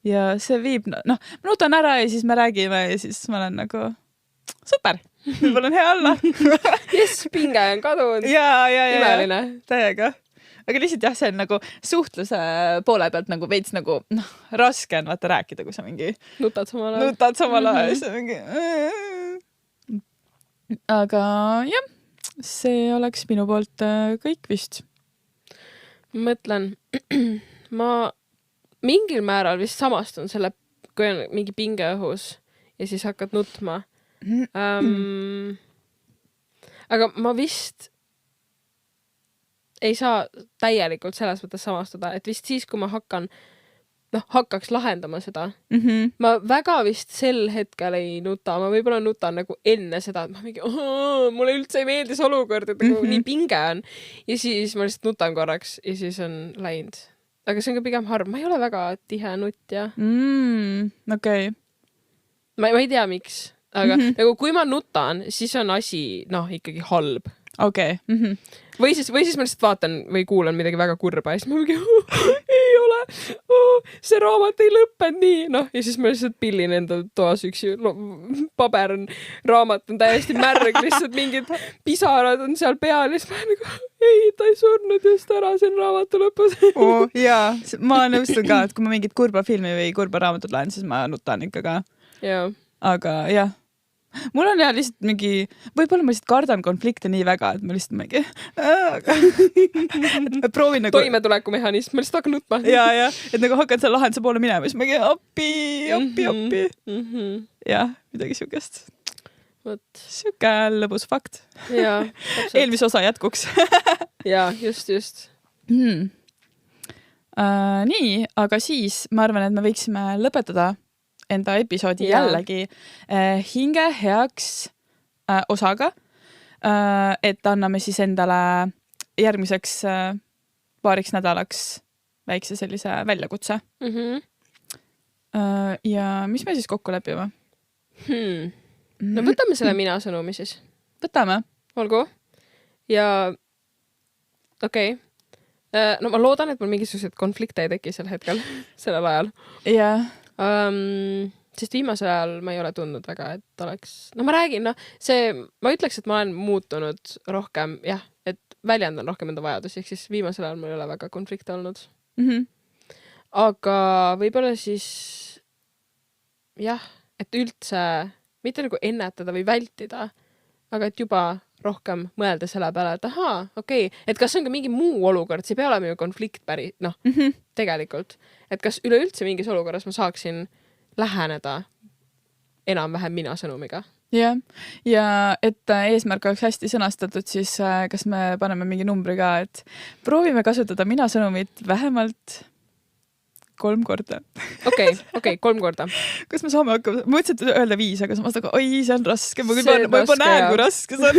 S2: Ja see viib, ma nutan ära ja siis me räägime ja siis ma olen nagu super. Võib-olla on hea olla.
S1: Yes, pinge on kadunud.
S2: Ja.
S1: Imeline.
S2: Täiega. Aga lihtsalt jah, see on nagu suhtluse poole pealt nagu veits nagu raske on vaata rääkida, kui sa mingi
S1: nutad samal ajal.
S2: See mingi... Aga jah, see oleks minu poolt kõik vist.
S1: Mõtlen, ma mingil määral vist samastun selle, kui on mingi pinge õhus ja siis hakkad nutma. Aga ma vist ei saa täielikult selles mõttes samastuda, et vist siis, kui ma hakkaks lahendama seda. Ma väga vist sel hetkel ei nuta, ma võib-olla nutan nagu enne seda, et ma mingi, mulle üldse ei meeldis olukord, et nagu nii pinge on. Ja siis ma lihtsalt nutan korraks ja siis on läinud. Aga see on ka pigem harv, ma ei ole väga tihe nutja.
S2: Okei.
S1: Ma ei tea, miks. Aga nagu kui ma nutan, siis on asi, ikkagi halb.
S2: Okei.
S1: Või siis ma lihtsalt vaatan või kuulan midagi väga kurba ja siis ma mingi, ei ole, see raamat ei lõppenud nii. Ja siis ma lihtsalt pillin enda toas üksi, paber on, raamat on täiesti märg, lihtsalt mingid pisarad on seal peal ja siis ma nagu, ei, ta ei surnud just ära, see on raamatu lõpus.
S2: Jaa, ma nõustun ka, et kui ma mingit kurba filmi või kurba raamatut laen, siis ma nutan ikka ka. Aga jah. Mul on lihtsalt mingi, võib-olla ma lihtsalt kardan konflikte nii väga, et ma lihtsalt mingi proovin nagu...
S1: Toimetulekumehanism, ma lihtsalt hakkan nutma.
S2: Ja, et nagu hakkan seal lahenduse poole minema, siis mingi appi. Jah, midagi siukest. Siuke lõbus fakt. Eelmise osa jätkuks.
S1: Ja, just.
S2: Nii, aga siis ma arvan, et me võiksime lõpetada enda episoodi jällegi hinge heaks osaga, et anname siis endale järgmiseks paariks nädalaks väikse sellise väljakutse. Ja mis me siis kokku lepime?
S1: No võtame selle mina sõnumi siis.
S2: Võtame.
S1: Olgu. ja okei. No ma loodan, et mul mingisuguseid konflikte ei teki sel hetkel, sellel ajal.
S2: jah.
S1: Sest viimasel ajal ma ei ole tundnud väga, et oleks... No ma räägin, ma ütleks, et ma olen muutunud rohkem, jah, et väljendan rohkem enda vajadusi, ehk siis viimasel ajal mul ei ole väga konflikte olnud. Aga võib-olla siis jah, et üldse mitte nagu ennetada või vältida, aga et juba rohkem mõelda selle peale, et ahaa, okei, et kas on ka mingi muu olukord, see ei pea olema ju konflikt tegelikult. Et kas üleüldse mingis olukorras ma saaksin läheneda enam-vähem mina sõnumiga.
S2: jah, ja et eesmärk oleks hästi sõnastatud, siis kas me paneme mingi numbri ka, et proovime kasutada mina sõnumit vähemalt 3 korda.
S1: Okei, 3 korda.
S2: Kas me saame hakkama? Ma mõtlesin, et öelda 5, aga samas oi, see on raske. Ma juba näen, kui raske see on.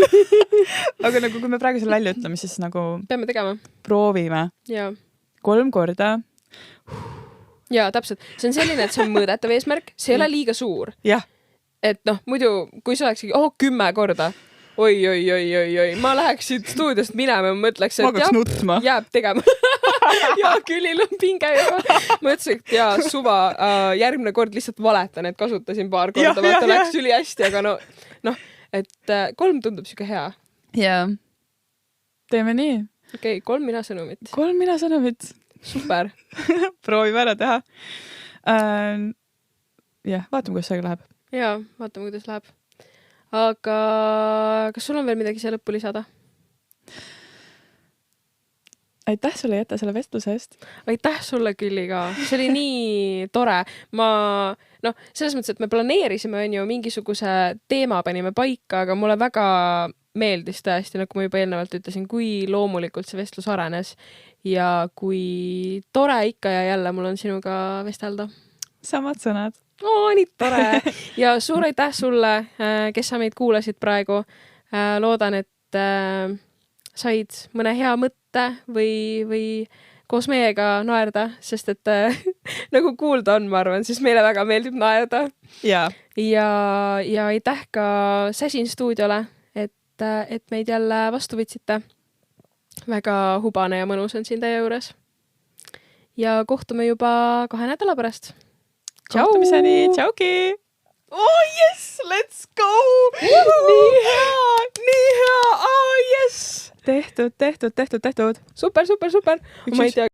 S2: Aga nagu, kui me praegu selle välja ütleme, siis nagu...
S1: Peame tegema.
S2: Proovime.
S1: Ja.
S2: 3 korda.
S1: Ja, täpselt. See on selline, et see on mõõdetav eesmärk. See ei ole liiga suur.
S2: Jah.
S1: Et muidu, kui see olekski 10 korda, oi. Ma läheks siit stuudiost minema ja mõtleks, et jääb tegema. Ja Külil on pinge juba. Ma ütlesin, et suva, järgmine kord lihtsalt valetan, et kasutasin paar korda, vaata läks üli hästi, aga et 3 tundub siuke hea.
S2: Jaa. Teeme nii.
S1: Okei, 3 mina sõnumit.
S2: 3 mina sõnumit.
S1: Super.
S2: Proovime ära teha. Jah, vaatame, kuidas see läheb.
S1: Jaa, vaatame, kuidas läheb. Aga kas sul on veel midagi siia lõppu lisada?
S2: Aitäh sulle, Jette, selle vestluse eest.
S1: Aitäh sulle, Külli, ka. See oli nii tore. Selles mõttes, et me planeerisime mingisuguse teema panime paika, aga mulle väga meeldis tõesti, nagu ma juba eelnevalt ütlesin, kui loomulikult see vestlus arenes ja kui tore ikka ja jälle mul on sinuga vestelda.
S2: Samad sõnad.
S1: Nii tore. Ja suur aitäh sulle, kes sa meid kuulasid praegu. Loodan, et said mõne hea mõtte või koos meiega naerda, sest et nagu kuulda on, ma arvan, siis meile väga meeldib naerda. Ja aitäh ka Säsin stuudiole, et meid jälle vastu võtsite. Väga hubane ja mõnus on siin teie juures. Ja kohtume juba 2 nädala pärast.
S2: Kohtumiseni, tšauki!
S1: Yes, let's go! Nii hea! Yes!
S2: Tehtud.
S1: Super. Ma ei tea,